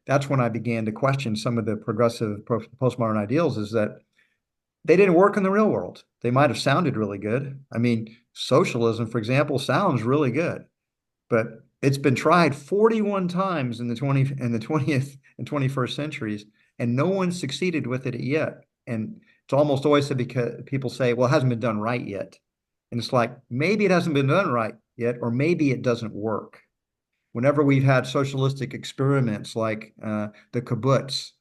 that's when I began to question some of the progressive postmodern ideals is that they didn't work in the real world. They might have sounded really good. I mean, socialism, for example, sounds really good, but it's been tried 41 times in the 20th and 21st centuries, and no one succeeded with it yet. And it's almost always said because people say, well, it hasn't been done right yet. And it's like, maybe it hasn't been done right yet, or maybe it doesn't work. Whenever we've had socialistic experiments like the kibbutz,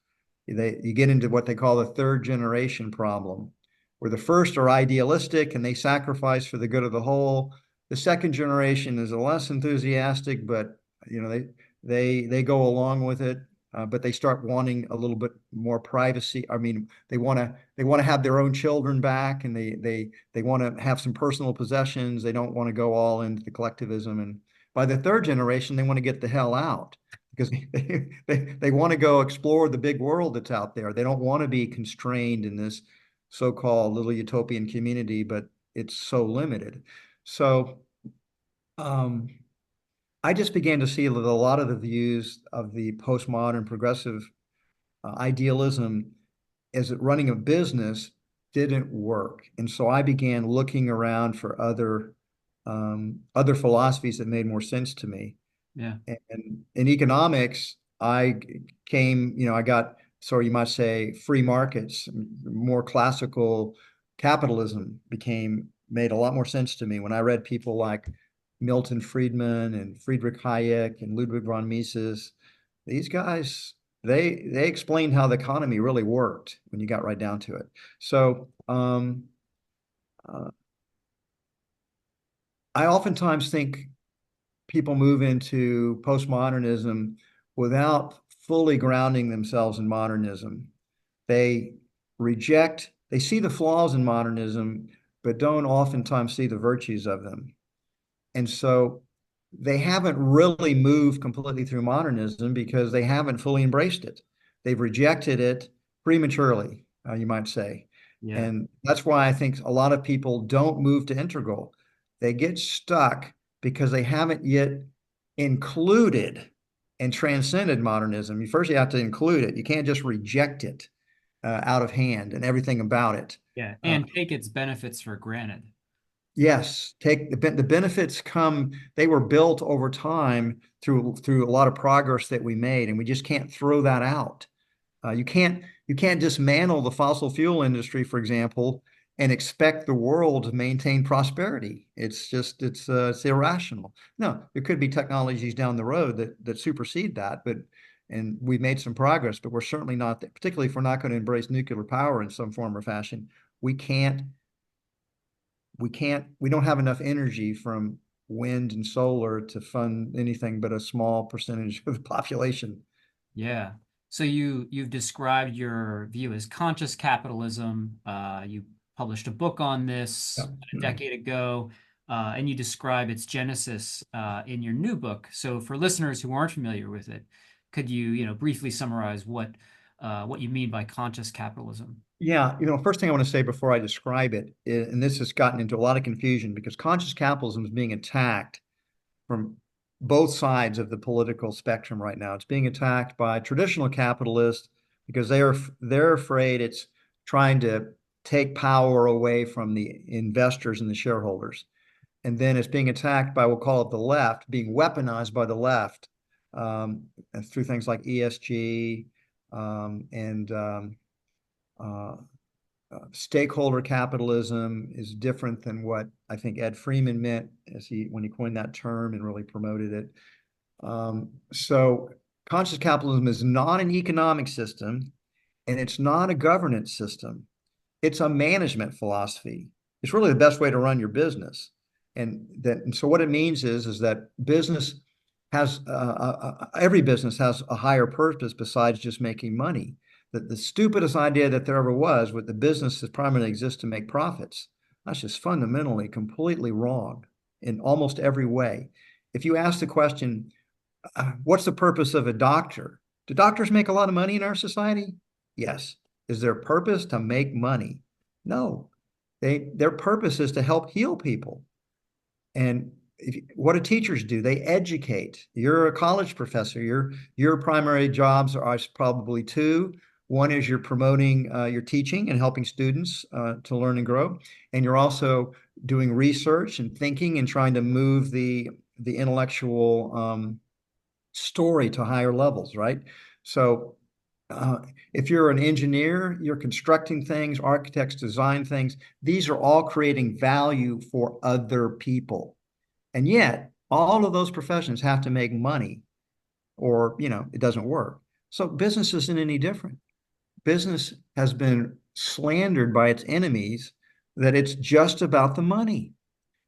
you get into what they call the third generation problem, where the first are idealistic and they sacrifice for the good of the whole. The second generation is less enthusiastic, but they go along with it, but they start wanting a little bit more privacy. I mean, they want to have their own children back, and they want to have some personal possessions. They don't want to go all into the collectivism. And by the third generation, they want to get the hell out because they want to go explore the big world that's out there. They don't want to be constrained in this so-called little utopian community, but it's so limited. So um, I just began to see that a lot of the views of the postmodern progressive idealism as running a business didn't work. And so I began looking around for other philosophies that made more sense to me. Yeah. And in economics, I got, so you might say, free markets, more classical capitalism made a lot more sense to me when I read people like Milton Friedman and Friedrich Hayek and Ludwig von Mises. These guys, they explained how the economy really worked when you got right down to it. So uh, I oftentimes think people move into postmodernism without fully grounding themselves in modernism. They they see the flaws in modernism, but don't oftentimes see the virtues of them. And so they haven't really moved completely through modernism because they haven't fully embraced it. They've rejected it prematurely, you might say. Yeah. And that's why I think a lot of people don't move to integral. They get stuck because they haven't yet included and transcended modernism. You have to include it. You can't just reject it out of hand and everything about it. Yeah. Uh, And take its benefits for granted. Yes, take the benefits come. They were built over time through a lot of progress that we made, and we just can't throw that out. You can't dismantle the fossil fuel industry, for example, and expect the world to maintain prosperity. It's irrational. No, there could be technologies down the road that supersede that, and we've made some progress, but we're certainly not, particularly if we're not going to embrace nuclear power in some form or fashion. We can't we don't have enough energy from wind and solar to fund anything but a small percentage of the population. Yeah. So you've described your view as conscious capitalism. You published a book on this Yeah. a decade ago, and you describe its genesis in your new book. So for listeners who aren't familiar with it, could you briefly summarize what you mean by conscious capitalism? Yeah, first thing I want to say before I describe it, and this has gotten into a lot of confusion because conscious capitalism is being attacked from both sides of the political spectrum right now. It's being attacked by traditional capitalists because they're afraid it's trying to take power away from the investors and the shareholders. And then it's being attacked by, we'll call it the left, being weaponized by the left through things like ESG and uh, stakeholder capitalism is different than what I think Ed Freeman meant when he coined that term and really promoted it. So conscious capitalism is not an economic system and it's not a governance system. It's a management philosophy. It's really the best way to run your business. And so what it means is that every business has a higher purpose besides just making money. That the stupidest idea that there ever was with the business that primarily exists to make profits. That's just fundamentally completely wrong in almost every way. If you ask the question, what's the purpose of a doctor? Do doctors make a lot of money in our society? Yes. Is their purpose to make money? No. Their purpose is to help heal people. And what do teachers do? They educate. You're a college professor. Your primary jobs are probably two. One is you're promoting your teaching and helping students to learn and grow, and you're also doing research and thinking and trying to move the the intellectual story to higher levels, right? So uh, if you're an engineer, you're constructing things, architects design things. These are all creating value for other people. And yet, all of those professions have to make money or, it doesn't work. So business isn't any different. Business has been slandered by its enemies that it's just about the money.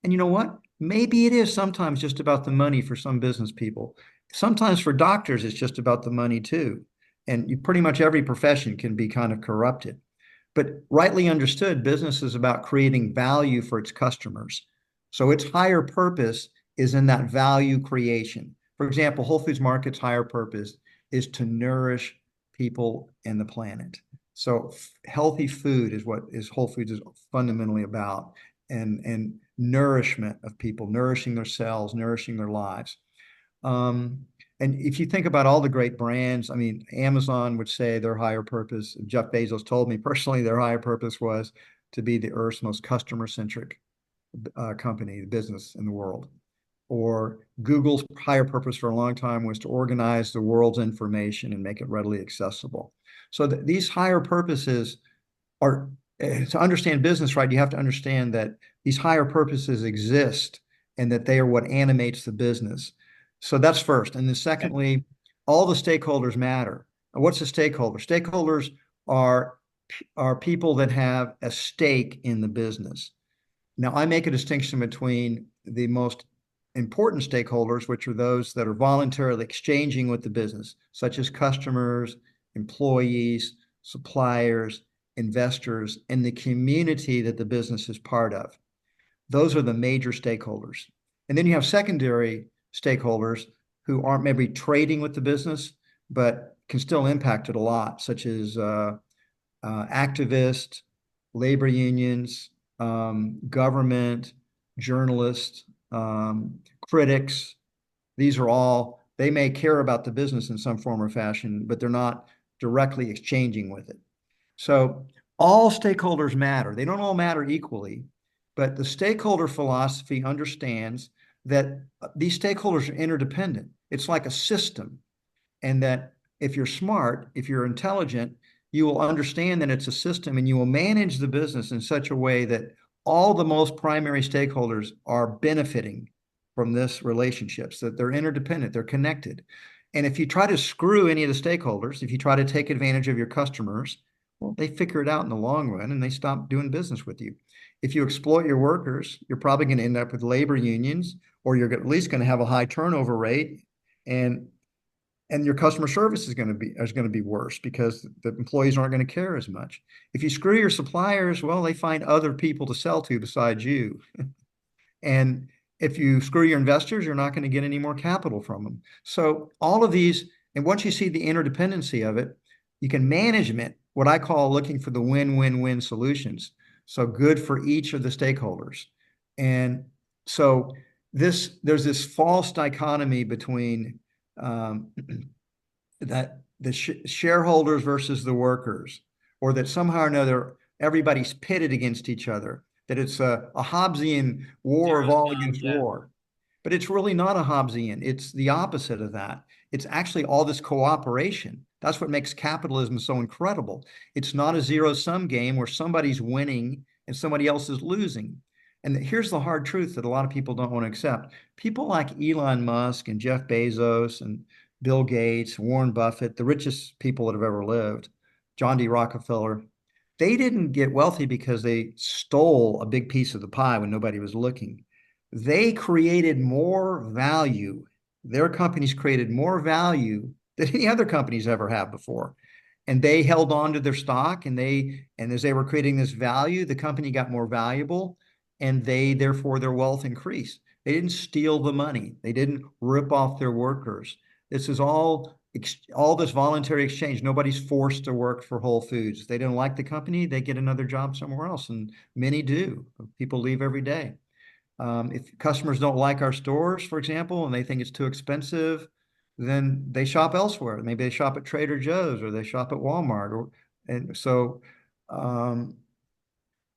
And you know what? Maybe it is sometimes just about the money for some business people. Sometimes for doctors, it's just about the money too. And pretty much every profession can be kind of corrupted. But rightly understood, business is about creating value for its customers. So its higher purpose is in that value creation. For example, Whole Foods Market's higher purpose is to nourish people and the planet. So healthy food is what is Whole Foods is fundamentally about, and nourishment of people, nourishing their cells, nourishing their lives. Um, and if you think about all the great brands, I mean, Amazon would say their higher purpose, Jeff Bezos told me personally, their higher purpose was to be the Earth's most customer-centric company, business in the world. Or Google's higher purpose for a long time was to organize the world's information and make it readily accessible. So these higher purposes are, to understand business right, you have to understand that these higher purposes exist and that they are what animates the business. So that's first. And then secondly, all the stakeholders matter. And what's a stakeholder? Stakeholders are are people that have a stake in the business. Now, I make a distinction between the most important stakeholders, which are those that are voluntarily exchanging with the business, such as customers, employees, suppliers, investors, and the community that the business is part of. Those are the major stakeholders. And then you have secondary stakeholders who aren't maybe trading with the business, but can still impact it a lot, such as activists, labor unions, government, journalists, critics. These are all, they may care about the business in some form or fashion, but they're not directly exchanging with it. So all stakeholders matter. They don't all matter equally, but the stakeholder philosophy understands that these stakeholders are interdependent. It's like a system, and that if you're smart, if you're intelligent, you will understand that it's a system and you will manage the business in such a way that all the most primary stakeholders are benefiting from this relationships, that they're interdependent, they're connected. And if you try to screw any of the stakeholders, if you try to take advantage of your customers, well, they figure it out in the long run and they stop doing business with you. If you exploit your workers, you're probably going to end up with labor unions, or you're at least going to have a high turnover rate, and your customer service is going to be worse because the employees aren't going to care as much. If you screw your suppliers, well, they find other people to sell to besides you. And if you screw your investors, you're not going to get any more capital from them. So all of these, and once you see the interdependency of it, you can management, what I call looking for the win-win-win solutions. So good for each of the stakeholders. And so there's this false dichotomy between um, that the shareholders versus the workers, or that somehow or another everybody's pitted against each other, that it's a Hobbesian war of Zero all sum, against yeah. war. But it's really not a Hobbesian. It's the opposite of that. It's actually all this cooperation. That's what makes capitalism so incredible. It's not a zero-sum game where somebody's winning and somebody else is losing. And here's the hard truth that a lot of people don't want to accept. People like Elon Musk and Jeff Bezos and Bill Gates, Warren Buffett, the richest people that have ever lived, John D. Rockefeller, they didn't get wealthy because they stole a big piece of the pie when nobody was looking. They created more value. Their companies created more value than any other companies ever have before. And they held on to their stock, and as they were creating this value, the company got more valuable, and therefore their wealth increased. They didn't steal the money. They didn't rip off their workers. This is all this voluntary exchange. Nobody's forced to work for Whole Foods. They don't like the company, they get another job somewhere else, and many do. People leave every day. If customers don't like our stores, for example, and they think it's too expensive, then they shop elsewhere. Maybe they shop at Trader Joe's or they shop at Walmart. And so um,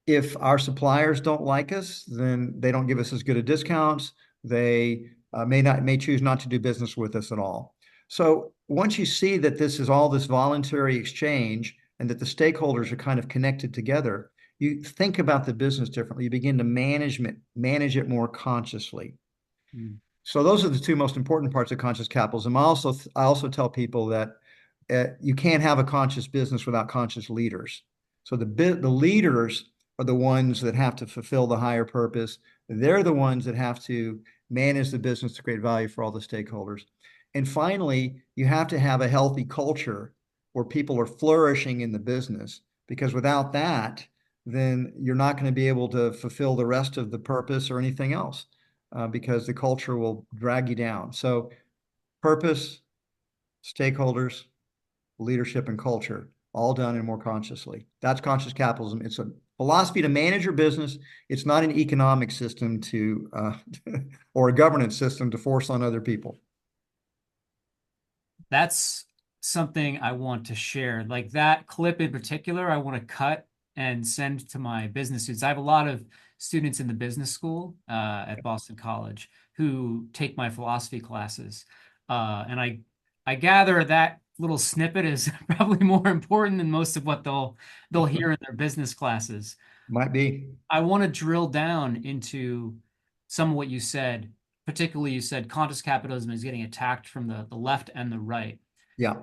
if our suppliers don't like us, then they don't give us as good a discounts. They may choose not to do business with us at all. So once you see that this is all this voluntary exchange and that the stakeholders are kind of connected together, you think about the business differently. You begin to manage it more consciously. Mm. So those are the two most important parts of conscious capitalism. I also tell people that you can't have a conscious business without conscious leaders. So the leaders are the ones that have to fulfill the higher purpose. They're the ones that have to manage the business to create value for all the stakeholders. And finally, you have to have a healthy culture where people are flourishing in the business, because without that, then you're not going to be able to fulfill the rest of the purpose or anything else, because the culture will drag you down. So purpose, stakeholders, leadership, and culture, all done and more consciously. That's conscious capitalism. It's a philosophy to manage your business. It's not an economic system to or a governance system to force on other people. That's something I want to share. Like that clip in particular, I want to cut and send to my business students. I have a lot of students in the business school at Boston College who take my philosophy classes. And I gather that little snippet is probably more important than most of what they'll hear in their business classes. Might be. I want to drill down into some of what you said. Particularly, you said conscious capitalism is getting attacked from the left and the right. Yeah.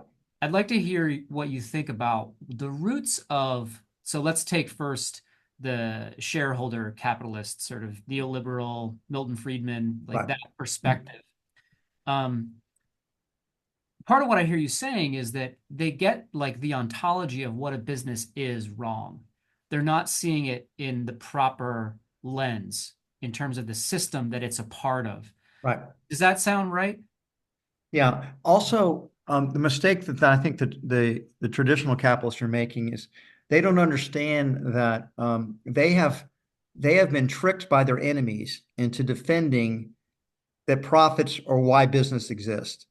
I'd like to hear what you think about the roots of, so let's take first the shareholder capitalist, sort of neoliberal, Milton Friedman, like Right. that perspective. Um, Part of what I hear you saying is that they get like the ontology of what a business is wrong. They're not seeing it in the proper lens in terms of the system that it's a part of. Right. Does that sound right? Yeah. Also, the mistake that I think that the traditional capitalists are making is they don't understand that they have been tricked by their enemies into defending that profits are why business exists.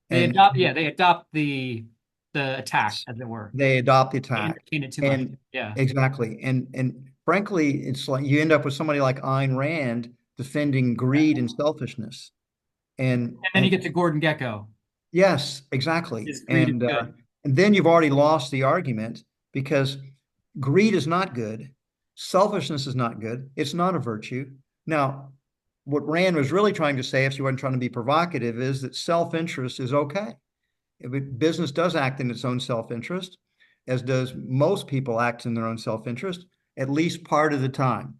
They And adopt, yeah, they adopt the attack, as it were. they adopt the They attack. entertain it too much. And Yeah. exactly. And frankly, it's like you end up with somebody like Ayn Rand defending greed and selfishness. And And then you and get to Gordon Gekko. yes, exactly. Is greed is good. And then you've already lost the argument, because greed is not good. Selfishness is not good. It's not a virtue. Now, what Rand was really trying to say, if she wasn't trying to be provocative, is that self-interest is okay. Business does act in its own self-interest, as does most people act in their own self-interest, at least part of the time.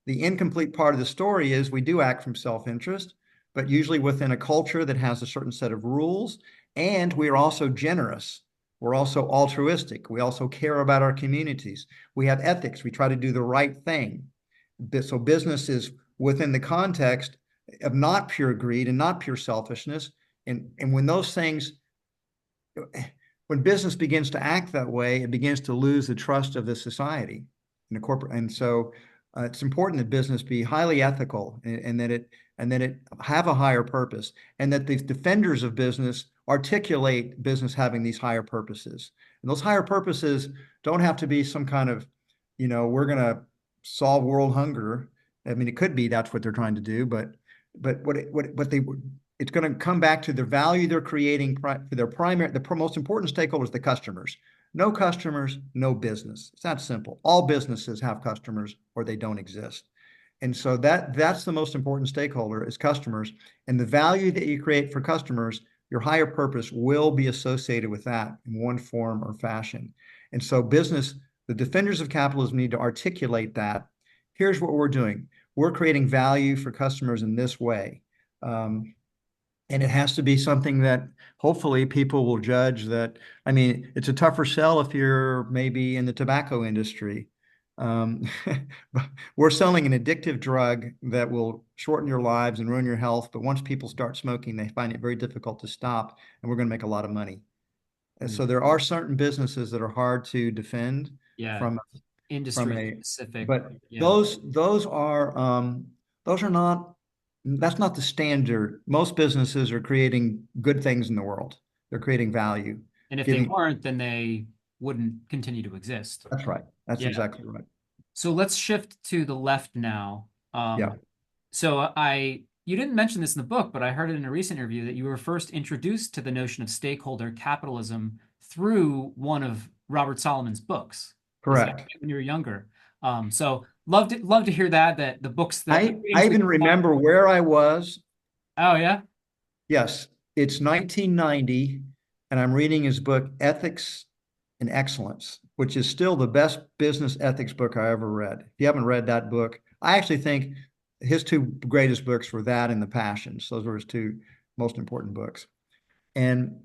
The incomplete part of the story is we do act from self-interest, but usually within a culture that has a certain set of rules, and we are also generous. We're also altruistic. We also care about our communities. We have ethics. We try to do the right thing. So business is within the context of not pure greed and not pure selfishness. And when those things when business begins to act that way, it begins to lose the trust of the society and the corporate. And so it's important that business be highly ethical, and that it have a higher purpose, and that the defenders of business articulate business having these higher purposes. And those higher purposes don't have to be some kind of, we're going to solve world hunger. I mean, it could be that's what they're trying to do, but what they it's going to come back to the value they're creating for their most important stakeholders, the customers. No customers, no business. It's that simple. All businesses have customers or they don't exist. And so that's the most important stakeholder is customers. And the value that you create for customers, your higher purpose will be associated with that in one form or fashion. And so the defenders of capitalism need to articulate that. Here's what we're doing. We're creating value for customers in this way. And it has to be something that hopefully people will judge that. I mean, it's a tougher sell if you're maybe in the tobacco industry. Um, we're selling an addictive drug that will shorten your lives and ruin your health. But once people start smoking, they find it very difficult to stop, and we're going to make a lot of money. And Mm. so there are certain businesses that are hard to defend Yeah. from from Industry a, specific. but Yeah. those are not, that's not the standard. Most businesses are creating good things in the world. They're creating value, And if they giving. weren't, then they wouldn't continue to exist. That's right. That's Yeah. exactly right. So let's shift to the left now. Yeah. So I you didn't mention this in the book, but I heard it in a recent interview that you were first introduced to the notion of stakeholder capitalism through one of Robert Solomon's books. Is that Correct. right, when you were younger? So love to hear that the books that the I readings that even you have. remember where I was. Oh yeah. Yes, it's 1990, and I'm reading his book, Ethics and Excellence, which is still the best business ethics book I ever read. If you haven't read that book, I actually think his two greatest books were that and The Passions. Those were his two most important books. And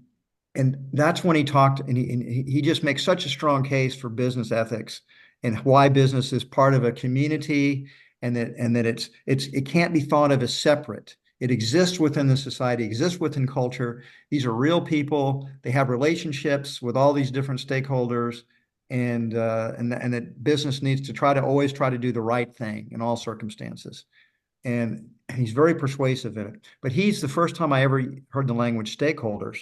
that's when he talked, and he just makes such a strong case for business ethics and why business is part of a community, and that it can't be thought of as separate. It exists within the society, exists within culture. These are real people. They have relationships with all these different stakeholders, and that business needs to always try to do the right thing in all circumstances. And he's very persuasive in it. But he's the first time I ever heard the language stakeholders.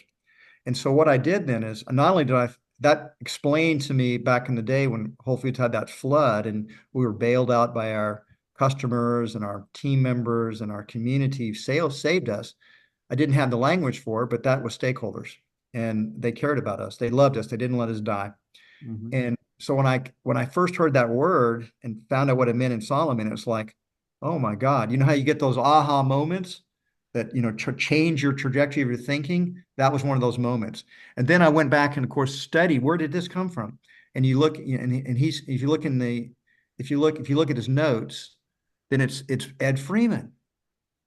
And so what I did then is not only did that explained to me back in the day when Whole Foods had that flood and we were bailed out by our customers and our team members and our community, sales saved us. I didn't have the language for it, but that was stakeholders, and they cared about us. They loved us. They didn't let us die. Mhm. And so when I first heard that word and found out what it meant in Solomon, it was like, oh my God, you know how you get those aha moments that change your trajectory of your thinking? That was one of those moments. And then I went back and of course studied where did this come from? And you look and he's if you look in the if you look at his notes, then it's Ed Freeman.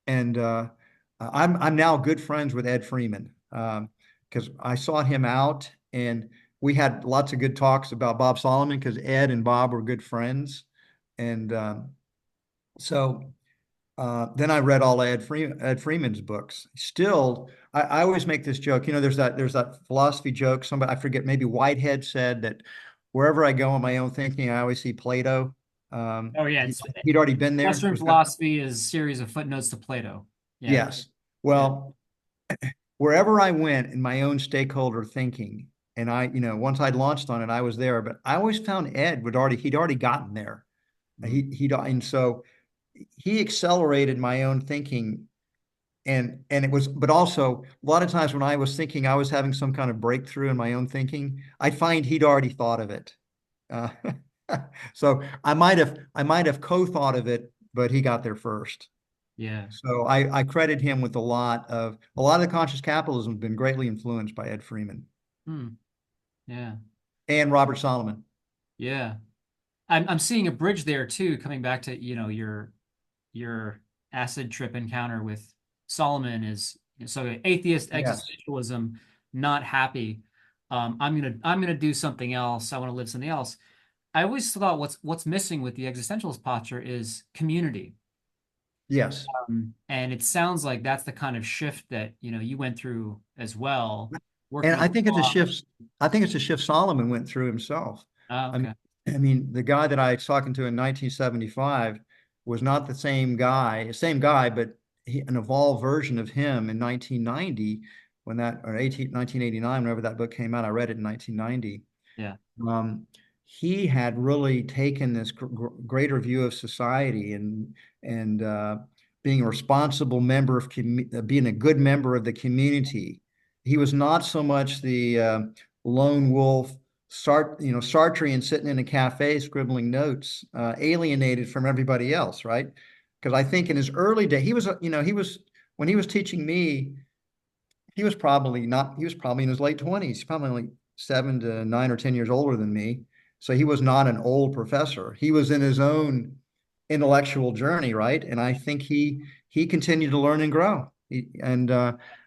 And I'm now good friends with Ed Freeman because I sought him out, and we had lots of good talks about Bob Solomon because Ed and Bob were good friends. And so then I read all Ed Freeman's books. Still, I always make this joke. There's that philosophy joke. Somebody, I forget, maybe Whitehead said that wherever I go in my own thinking, I always see Plato. Oh yeah, He'd already been there. Western Was that? philosophy is a series of footnotes to Plato. Yeah, Yes. yeah. Well, wherever I went in my own stakeholder thinking, and once I'd launched on it, I was there. But I always found Ed he'd already gotten there. Mm. And so he accelerated my own thinking, and it was, but also a lot of times when I was thinking I was having some kind of breakthrough in my own thinking, I find he'd already thought of it. Uh, so I might have co-thought of it, but he got there first. Yeah. So I credit him with a lot of the conscious capitalism has been greatly influenced by Ed Freeman Hmm. Yeah. and Robert Solomon. Yeah. I'm seeing a bridge there too, coming back to, your acid trip encounter with Solomon is so atheist Yes. existentialism, not happy. I'm gonna do something else. I want to live something else. I always thought what's missing with the existentialist posture is community. Yes. And it sounds like that's the kind of shift that, you went through as well, And working with Bob. I think it's a shift Solomon went through himself. Oh, I mean, okay. the guy that I was talking to in 1975 was not same guy, but an evolved version of him in 1990 or 1989, whenever that book came out. I read it in 1990. Yeah. um, he had really taken this greater view of society, and being a responsible member of being a good member of the community. He was not so much the lone wolf, Sartrean sitting in a cafe scribbling notes, alienated from everybody else, right? Because I think in his early day, when he was teaching me, he was probably not, he was probably in his late 20s, probably only 7 to 9 or 10 years older than me. So he was not an old professor. He was in his own intellectual journey, right? And I think he continued to learn and grow.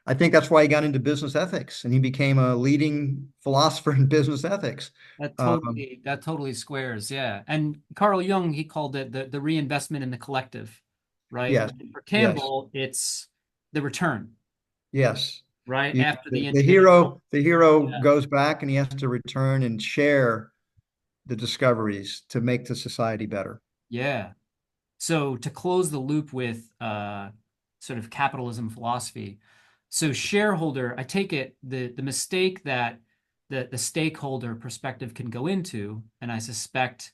I think that's why he got into business ethics and he became a leading philosopher in business ethics. That Um, totally that totally squares. Yeah. And Carl Jung, he called it the reinvestment in the collective, right? yes, And for yes, Campbell, it's the return, yes. right? You, After the, the the individual. hero, the hero Yeah. goes back and he has to return and share the discoveries to make the society better. Yeah. So to close the loop with sort of capitalism philosophy, so shareholder, I take it the mistake that the stakeholder perspective can go into, and I suspect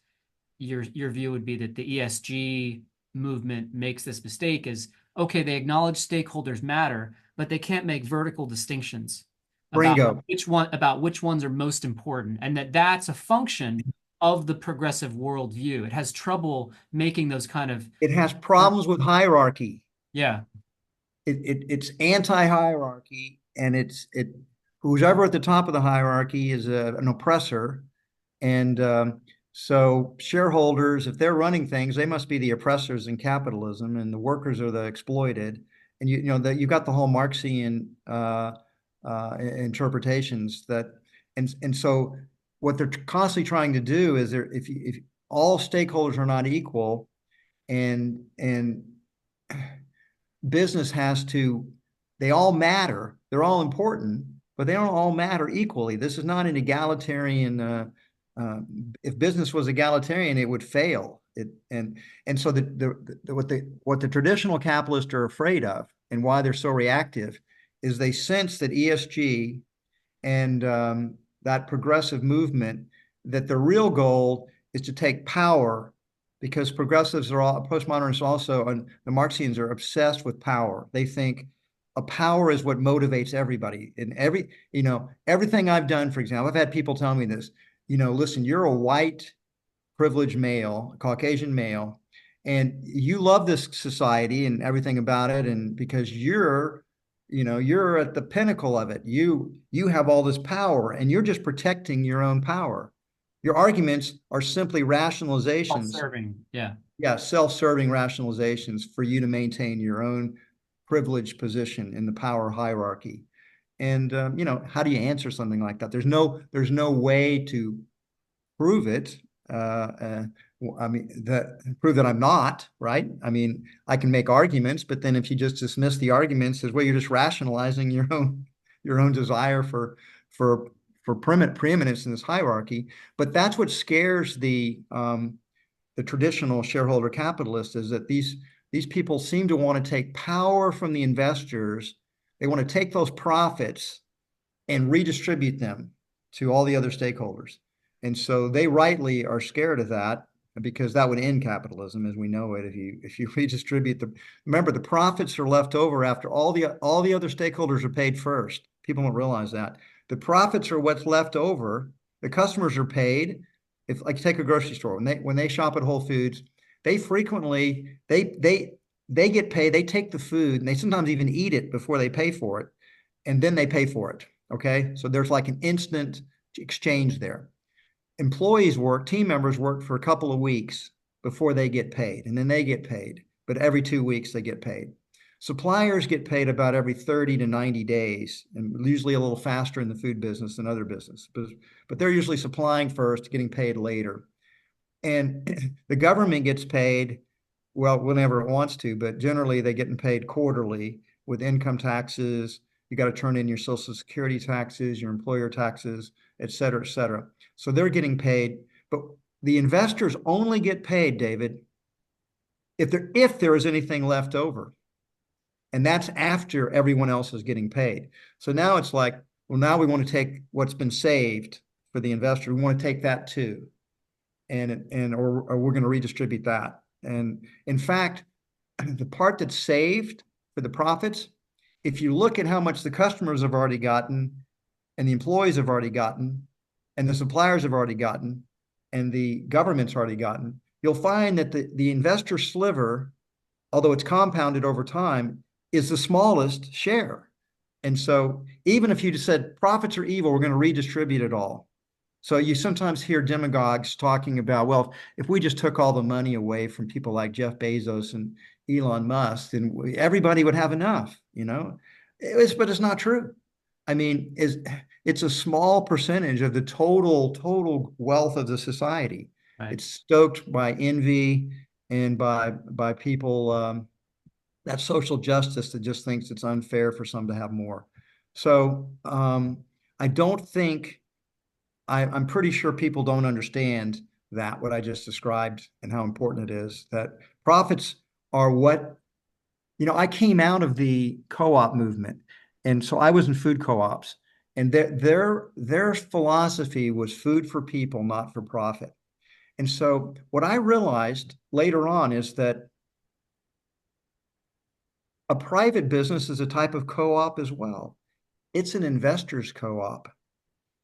your view would be that the ESG movement makes this mistake is okay, they acknowledge stakeholders matter, but they can't make vertical distinctions Bringo. about which ones are most important, and that's a function of the progressive worldview. It has trouble making those kind of, It has problems with hierarchy. yeah, It's anti-hierarchy, and it who's ever at the top of the hierarchy is an oppressor. And so shareholders, if they're running things, they must be the oppressors in capitalism, and the workers are the exploited. And you know that you got the whole Marxian interpretations that, and so what they're constantly trying to do is if all stakeholders are not equal, and business has to, they all matter, they're all important, but they don't all matter equally. This is not an egalitarian. Uh, if business was egalitarian, it would fail. And so what the traditional capitalists are afraid of, and why they're so reactive, is they sense that ESG and that progressive movement, that the real goal is to take power, because progressives are all, postmodernists also, and the Marxians are obsessed with power. They think a power is what motivates everybody. And everything I've done, for example, I've had people tell me this, listen, you're a white privileged male, Caucasian male, and you love this society and everything about it, and because you're at the pinnacle of it. You have all this power, and you're just protecting your own power. Your arguments are simply rationalizations, self-serving. Yeah. yeah, self-serving rationalizations for you to maintain your own privileged position in the power hierarchy. And how do you answer something like that? There's no way to prove it. Uh, I mean, that prove that I'm not right. I mean, I can make arguments, but then if you just dismiss the arguments as well, you're just rationalizing your own desire for preeminence in this hierarchy. But that's what scares the traditional shareholder capitalist, is that these people seem to want to take power from the investors. They want to take those profits and redistribute them to all the other stakeholders. And so they rightly are scared of that, because that would end capitalism as we know it. If you redistribute remember, the profits are left over after all the other stakeholders are paid first. People don't realize that. The profits are what's left over. The customers are paid. If, like, take a grocery store, when they shop at Whole Foods, they frequently they get paid. They take the food and they sometimes even eat it before they pay for it, and then they pay for it. Okay, so there's like an instant exchange there. Team members work for a couple of weeks before they get paid, and then they get paid, but every 2 weeks they get paid. Suppliers get paid about every 30 to 90 days, and usually a little faster in the food business than other business, but they're usually supplying first, getting paid later. And the government gets paid, well, whenever it wants to, but generally they getting paid quarterly with income taxes. You got to turn in your Social Security taxes, your employer taxes, et cetera, et cetera. So they're getting paid, but the investors only get paid, David, if there is anything left over. And that's after everyone else is getting paid. So now it's like, well, now we want to take what's been saved for the investor. We want to take that too. Or we're going to redistribute that. And in fact, the part that's saved for the profits, if you look at how much the customers have already gotten, and the employees have already gotten, and the suppliers have already gotten, and the government's already gotten, you'll find that the investor sliver, although it's compounded over time, is the smallest share. And so even if you just said profits are evil, we're going to redistribute it all. So you sometimes hear demagogues talking about, well, if we just took all the money away from people like Jeff Bezos and Elon Musk, then everybody would have enough, but it's not true. I mean, it's a small percentage of the total wealth of the society. Right. It's stoked by envy and by people, that social justice that just thinks it's unfair for some to have more. So I don't think I'm pretty sure people don't understand that, what I just described, and how important it is that profits are what, I came out of the co-op movement. And so I was in food co-ops, and their philosophy was food for people, not for profit. And so what I realized later on is that A private business is a type of co-op as well. It's an investor's co-op.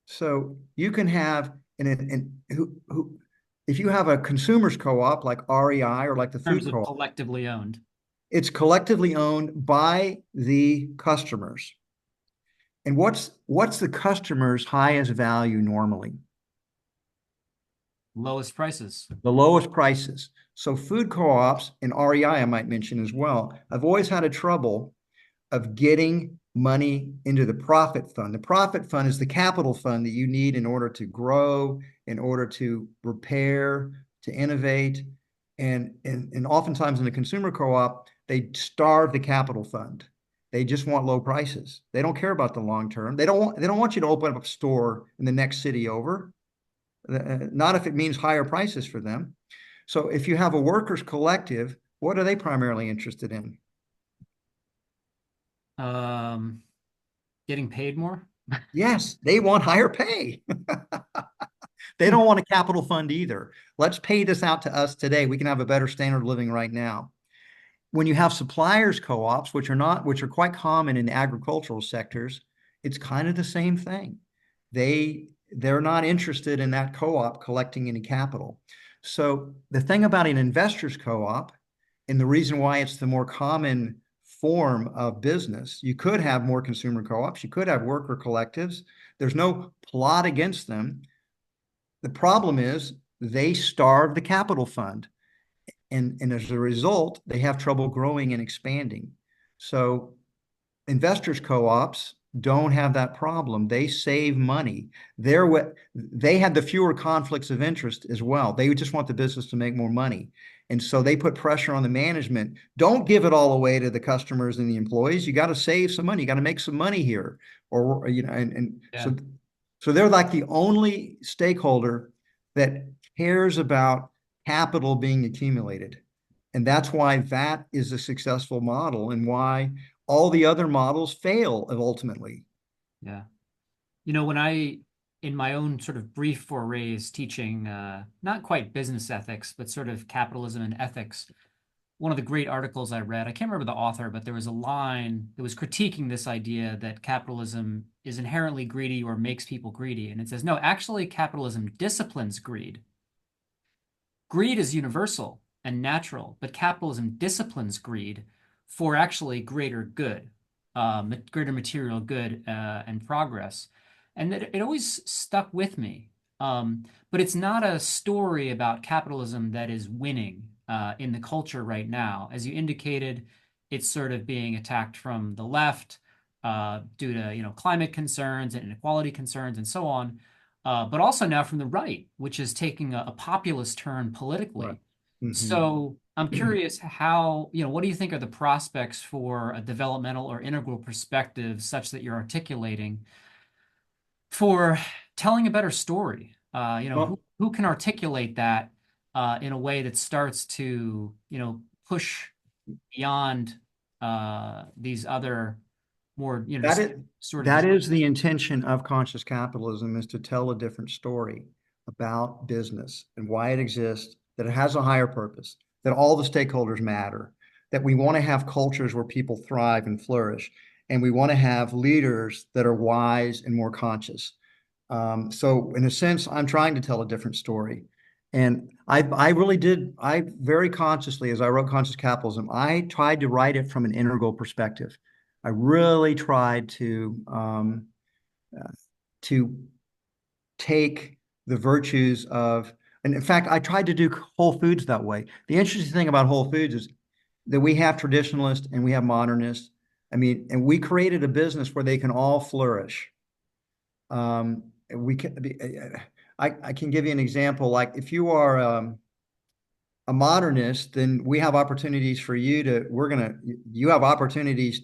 So you can have who if you have a consumer's co-op like REI or like the In terms food of co-op, collectively owned. it's collectively owned by the customers. And what's the customer's highest value normally? Lowest prices. The lowest prices. So food co-ops and REI, I might mention as well, I've always had a trouble of getting money into the profit fund. The profit fund is the capital fund that you need in order to grow, in order to repair, to innovate. And oftentimes in the consumer co-op, they starve the capital fund. They just want low prices. They don't care about the long term. They don't want you to open up a store in the next city over, not if it means higher prices for them. So if you have a workers collective, what are they primarily interested in? Um, Getting paid more. Yes, they want higher pay. They don't want a capital fund either. Let's pay this out to us today. We can have a better standard of living right now. When you have suppliers co-ops, which are quite common in agricultural sectors, it's kind of the same thing. They're not interested in that co-op collecting any capital. So the thing about an investors co-op, and the reason why it's the more common form of business, you could have more consumer co-ops, you could have worker collectives. There's no plot against them. The problem is they starve the capital fund. And as a result, they have trouble growing and expanding. So investors co-ops don't have that problem. They save money. They have the fewer conflicts of interest as well. They just want the business to make more money. And so they put pressure on the management. Don't give it all away to the customers and the employees. You got to save some money. You got to make some money here. Or, and Yeah. so they're like the only stakeholder that cares about capital being accumulated. And that's why that is a successful model and why all the other models fail ultimately. Yeah. When in my own sort of brief forays teaching, not quite business ethics, but sort of capitalism and ethics, one of the great articles I read, I can't remember the author, but there was a line that was critiquing this idea that capitalism is inherently greedy or makes people greedy. And it says, no, actually, capitalism disciplines greed. Greed is universal and natural, but capitalism disciplines greed for actually greater good, greater material good and progress. And it always stuck with me. But it's not a story about capitalism that is winning in the culture right now. As you indicated, it's sort of being attacked from the left due to climate concerns and inequality concerns and so on, but also now from the right, which is taking a populist turn Right. politically. Mhm. So I'm curious how, what do you think are the prospects for a developmental or integral perspective such that you're articulating for telling a better story? Well, Who can articulate that in a way that starts to, push beyond these other more, that is sort of that is the intention of conscious capitalism is to tell a different story about business and why it exists, that it has a higher purpose, that all the stakeholders matter, that we want to have cultures where people thrive and flourish, and we want to have leaders that are wise and more conscious. So in a sense, I'm trying to tell a different story. And I really did, I very consciously, as I wrote Conscious Capitalism, I tried to write it from an integral perspective. I really tried uh, to take the virtues of, and in fact, I tried to do Whole Foods that way. The interesting thing about Whole Foods is that we have traditionalists and we have modernists. I mean, and we created a business where they can all flourish. We can be, I can give you an example. Like if you are a modernist, then we have opportunities for you to, you have opportunities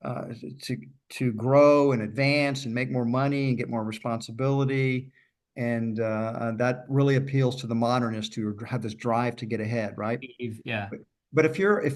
uh, to, to grow and advance and make more money and get more responsibility. And that really appeals to the modernists who have this drive to get ahead, right? yeah. But if you're a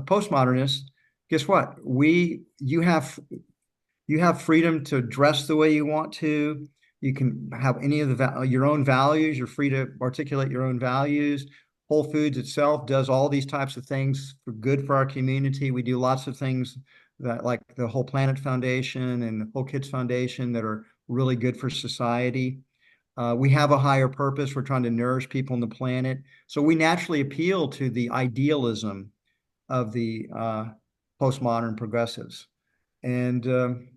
postmodernist, guess what? You have freedom to dress the way you want to. You can have any of your own values. You're free to articulate your own values. Whole Foods itself does all these types of things for good for our community. We do lots of things that, like the Whole Planet Foundation and the Whole Kids Foundation, that are really good for society. We have a higher purpose. We're trying to nourish people on the planet. So we naturally appeal to the idealism of the postmodern progressives. And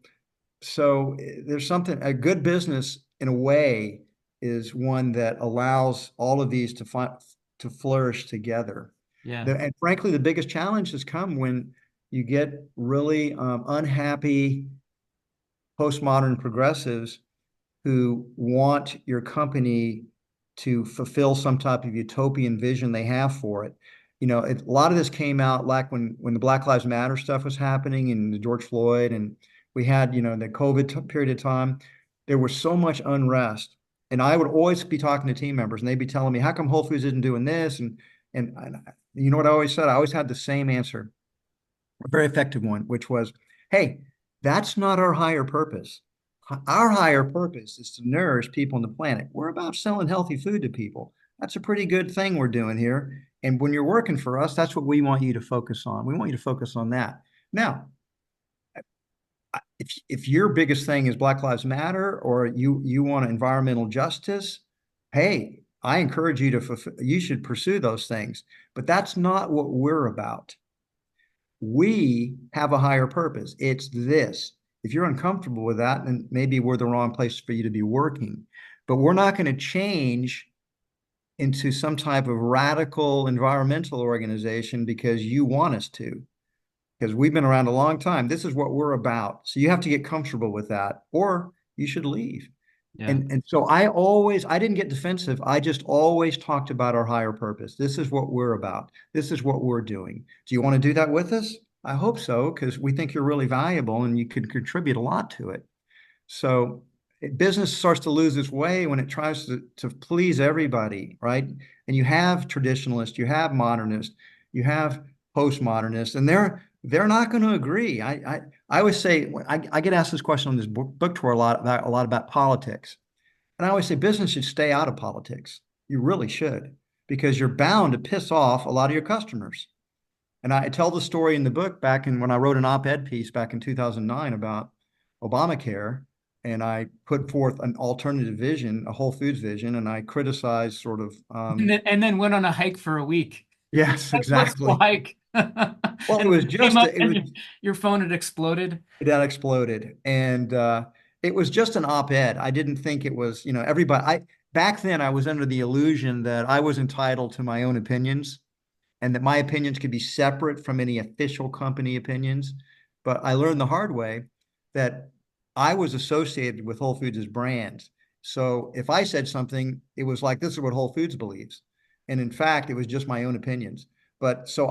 so there's something, a good business in a way is one that allows all of these to flourish together. Yeah. And frankly, the biggest challenge has come when you get really unhappy postmodern progressives who want your company to fulfill some type of utopian vision they have for it. A lot of this came out like when the Black Lives Matter stuff was happening and the George Floyd, and we had, the COVID period of time. There was so much unrest. And I would always be talking to team members and they'd be telling me, how come Whole Foods isn't doing this? And you know what I always said? I always had the same answer, a very effective one, which was, hey, that's not our higher purpose. Our higher purpose is to nourish people on the planet. We're about selling healthy food to people. That's a pretty good thing we're doing here. And when you're working for us, that's what we want you to focus on. We want you to focus on that. Now, if your biggest thing is Black Lives Matter, or you want environmental justice, hey, I encourage you you should pursue those things. But that's not what we're about. We have a higher purpose. It's this. If you're uncomfortable with that, then maybe we're the wrong place for you to be working. But we're not going to change into some type of radical environmental organization because you want us to, because we've been around a long time. This is what we're about. So you have to get comfortable with that, or you should leave. Yeah. And so I didn't get defensive. I just always talked about our higher purpose. This is what we're about. This is what we're doing. Do you want to do that with us? I hope so, because we think you're really valuable and you could contribute a lot to it. So business starts to lose its way when it tries to please everybody, right? And you have traditionalists, you have modernists, you have postmodernists, and they're not going to agree. I always say, I get asked this question on this book tour a lot about politics. And I always say business should stay out of politics. You really should, because you're bound to piss off a lot of your customers. And I tell the story in the book back in when I wrote an op-ed piece back in 2009 about Obamacare, and I put forth an alternative vision, a Whole Foods vision, and I criticized sort of, And then went on a hike for a week. yes, What's the exactly. hike? Well, And came up and your phone had exploded. that exploded, and it was just an op-ed. I didn't think it was, everybody. I back then I was under the illusion that I was entitled to my own opinions and that my opinions could be separate from any official company opinions. But I learned the hard way that I was associated with Whole Foods as brands. So if I said something, it was like, this is what Whole Foods believes. And in fact, it was just my own opinions. But so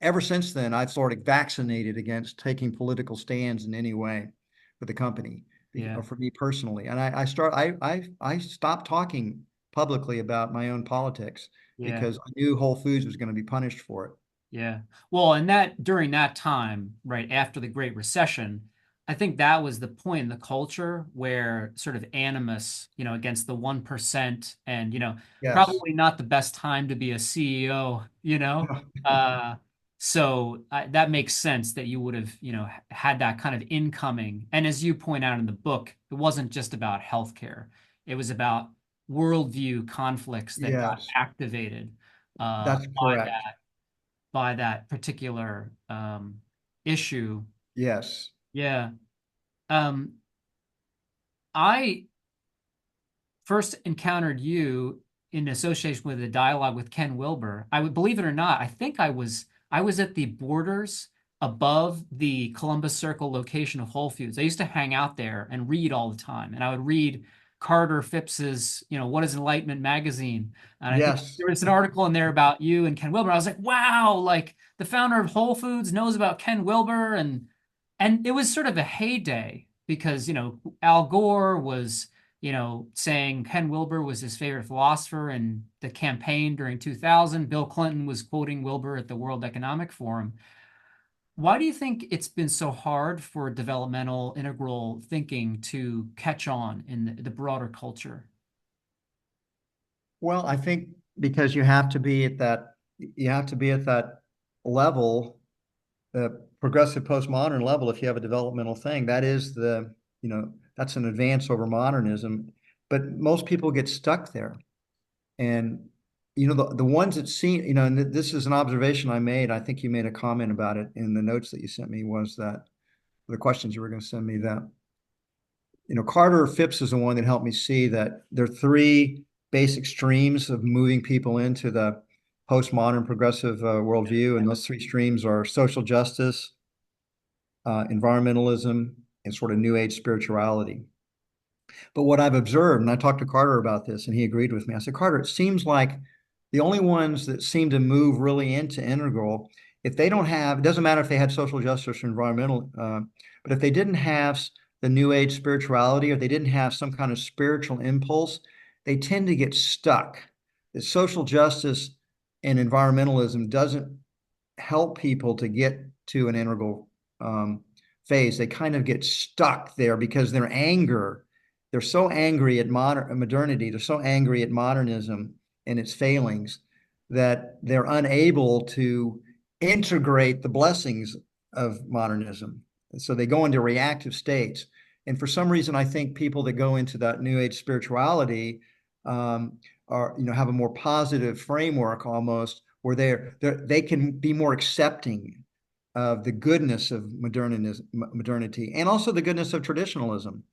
ever since then, I've sort of vaccinated against taking political stands in any way for the company, Yeah. or for me personally. And I stopped talking publicly about my own politics Yeah. because I knew Whole Foods was going to be punished for it. Yeah. Well, and that during that time, right after the Great Recession, I think that was the point in the culture where sort of animus, against the 1% and, Yes. probably not the best time to be a CEO, Uh, so that makes sense that you would have, had that kind of incoming. And as you point out in the book, it wasn't just about healthcare. It was about worldview conflicts that got Yes. activated That's by correct. that particular issue. Yes. Yeah. Um, I first encountered you in association with a dialogue with Ken Wilber. I would believe it or not, I think I was at the borders above the Columbus Circle location of Whole Foods. I used to hang out there and read all the time, and I would read Carter Phipps's, What is Enlightenment magazine. And I think Yes. there was an article in there about you and Ken Wilber. I was like, wow, like the founder of Whole Foods knows about Ken Wilber, and it was sort of a heyday because, Al Gore was saying Ken Wilber was his favorite philosopher in the campaign during 2000. Bill Clinton was quoting Wilber at the World Economic Forum. Why do you think it's been so hard for developmental integral thinking to catch on in the broader culture? Well, I think because you have to be at that level, the progressive postmodern level. If you have a developmental thing, that is that's an advance over modernism. But most people get stuck there. And the ones that see, and this is an observation I made. I think you made a comment about it in the notes that you sent me, was that the questions you were going to send me, that Carter Phipps is the one that helped me see that there are three basic streams of moving people into the postmodern progressive worldview, and those three streams are social justice, environmentalism, and sort of new age spirituality. But what I've observed, and I talked to Carter about this, and he agreed with me. I said, Carter, it seems like the only ones that seem to move really into integral, if they don't have, it doesn't matter if they had social justice or environmental, but if they didn't have the new age spirituality, or they didn't have some kind of spiritual impulse, they tend to get stuck. That social justice and environmentalism doesn't help people to get to an integral phase. They kind of get stuck there because they're so angry at modernity, they're so angry at modernism and its failings, that they're unable to integrate the blessings of modernism. So they go into reactive states. And for some reason, I think people that go into that new age spirituality have a more positive framework, almost, where they can be more accepting of the goodness of modernity, and also the goodness of traditionalism.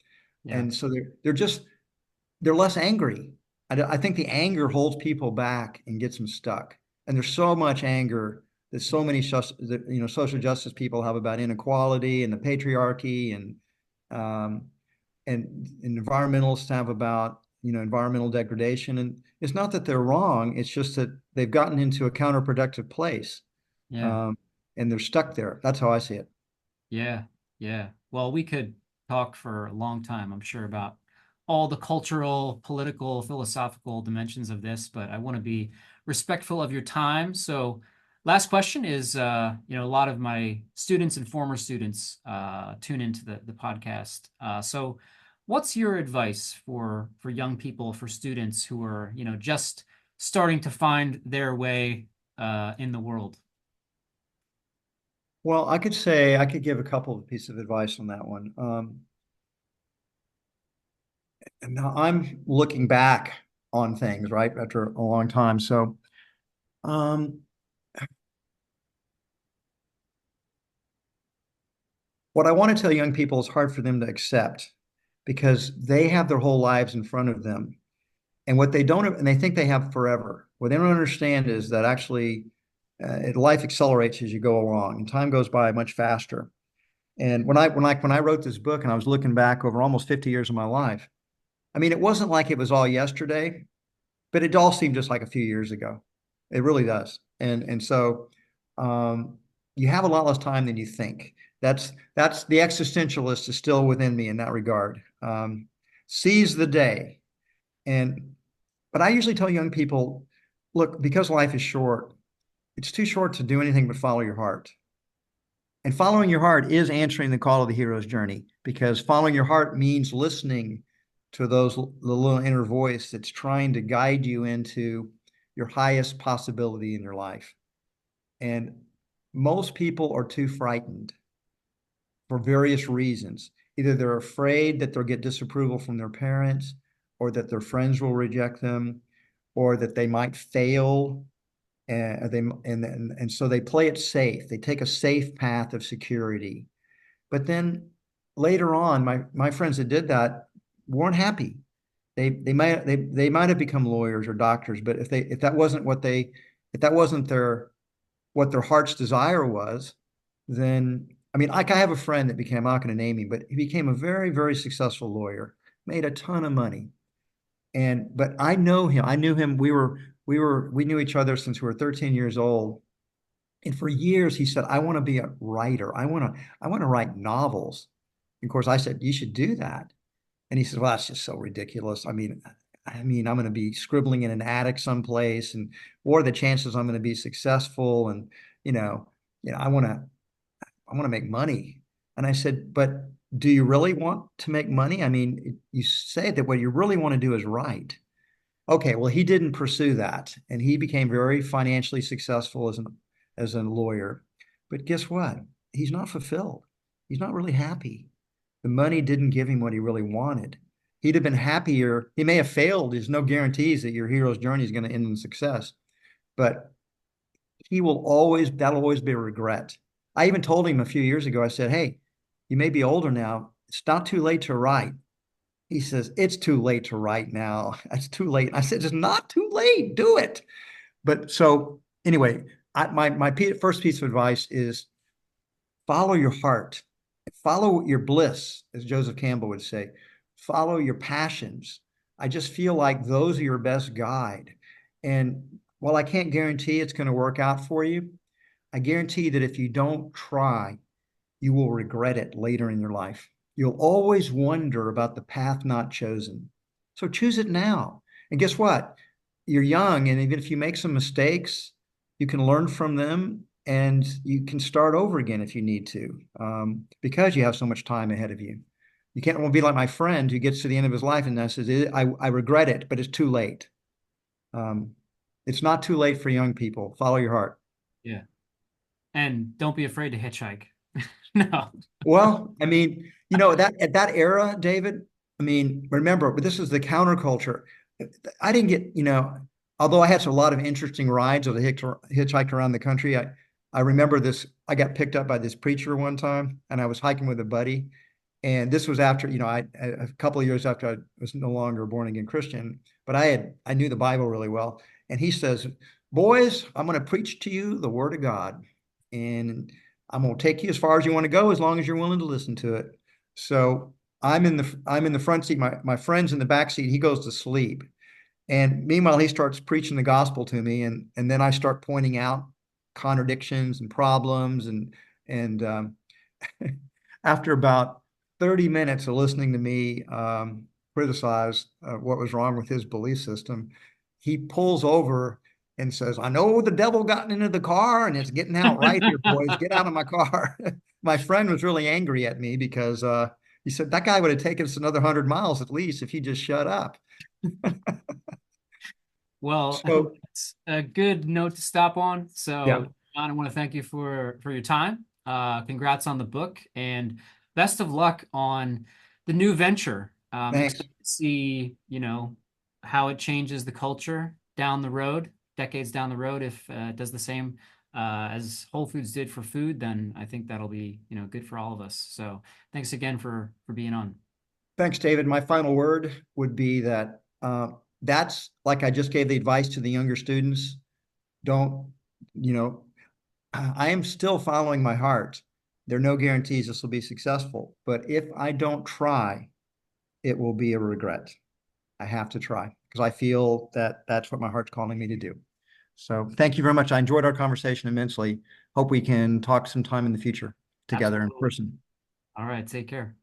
Yeah. And so they're less angry. I think the anger holds people back and gets them stuck. And there's so much anger that so many social justice people have about inequality and the patriarchy, um, and environmentalists have about environmental degradation. And it's not that they're wrong; it's just that they've gotten into a counterproductive place, Yeah. um, and they're stuck there. That's how I see it. Yeah, yeah. Well, we could talk for a long time, I'm sure, about all the cultural, political, philosophical dimensions of this, but I want to be respectful of your time. So, last question is, a lot of my students and former students tune into the podcast. So, what's your advice for young people, for students who are, just starting to find their way in the world? Well, I could give a couple of pieces of advice on that one. And now I'm looking back on things, right, after a long time. So, um, what I want to tell young people is hard for them to accept because they have their whole lives in front of them. And what they don't, and they think they have forever. What they don't understand is that actually life accelerates as you go along, and time goes by much faster. And when I wrote this book and I was looking back over almost 50 years of my life, I mean, it wasn't like it was all yesterday, but it all seemed just like a few years ago. It really does. And so um, you have a lot less time than you think. That's the existentialist is still within me in that regard. Seize the day. And but I usually tell young people, look, because life is short, it's too short to do anything but follow your heart. And following your heart is answering the call of the hero's journey, because following your heart means listening to the little inner voice that's trying to guide you into your highest possibility in your life. And most people are too frightened for various reasons. Either they're afraid that they'll get disapproval from their parents, or that their friends will reject them, or that they might fail, and so they play it safe. They take a safe path of security. But then later on, my friends that did that weren't happy. They might have become lawyers or doctors, but if that wasn't what their heart's desire was, then I mean, like, I have a friend that became, I'm not going to name him, but he became a very, very successful lawyer, made a ton of money. But I know him. I knew him. We knew each other since we were 13 years old. And for years he said, I want to be a writer. I want to write novels. And of course, I said, you should do that. And he says, well, that's just so ridiculous. I mean, I'm going to be scribbling in an attic someplace, and what are the chances I'm going to be successful? And you know, I want to make money. And I said, but do you really want to make money? I mean, you say that what you really want to do is write. Okay, well, he didn't pursue that, and he became very financially successful as a lawyer. But guess what? He's not fulfilled. He's not really happy. The money didn't give him what he really wanted. He'd have been happier. He may have failed. There's no guarantees that your hero's journey is going to end in success, but that'll always be a regret. I even told him a few years ago, I said, hey, you may be older now. It's not too late to write. He says, it's too late to write now. It's too late. I said, it's not too late. Do it. But so anyway, my first piece of advice is follow your heart, follow your bliss, as Joseph Campbell would say, follow your passions. I just feel like those are your best guide. And while I can't guarantee it's going to work out for you, I guarantee that if you don't try, you will regret it later in your life. You'll always wonder about the path not chosen. So choose it now. And guess what? You're young, and even if you make some mistakes, you can learn from them and you can start over again if you need to, because you have so much time ahead of you. You can't want to be like my friend who gets to the end of his life and says, I regret it, but it's too late. Um, it's not too late for young people. Follow your heart. Yeah. And don't be afraid to hitchhike. No. Well, I mean, that at that era, David, I mean, remember, but this is the counterculture. I didn't get, although I had a lot of interesting rides as I hitchhiked around the country. I remember this, I got picked up by this preacher one time and I was hiking with a buddy. And this was after, a couple of years after I was no longer a born again Christian, but I knew the Bible really well. And he says, boys, I'm going to preach to you the word of God. And I'm going to take you as far as you want to go, as long as you're willing to listen to it. So I'm in the front seat. My friend's in the back seat. He goes to sleep. And meanwhile, he starts preaching the gospel to me. And then I start pointing out contradictions and problems. And after about 30 minutes of listening to me criticize what was wrong with his belief system, he pulls over and says, I know the devil got into the car and it's getting out right here, boys. Get out of my car. My friend was really angry at me because he said that guy would have taken us another 100 miles at least if he just shut up. Well, I think So, that's a good note to stop on. yeah, So, John, I want to thank you for your time. Congrats on the book and best of luck on the new venture. thanks. Excited to see, how it changes the culture down the road, decades down the road. If it does the same as Whole Foods did for food, then I think that'll be, good for all of us. So, thanks again for being on. Thanks, David. My final word would be that that's like I just gave the advice to the younger students. Don't, you know, I am still following my heart. There are no guarantees this will be successful, but if I don't try, it will be a regret. I have to try because I feel that that's what my heart's calling me to do. So thank you very much. I enjoyed our conversation immensely. Hope we can talk sometime in the future together in Absolutely. person. All right, take care.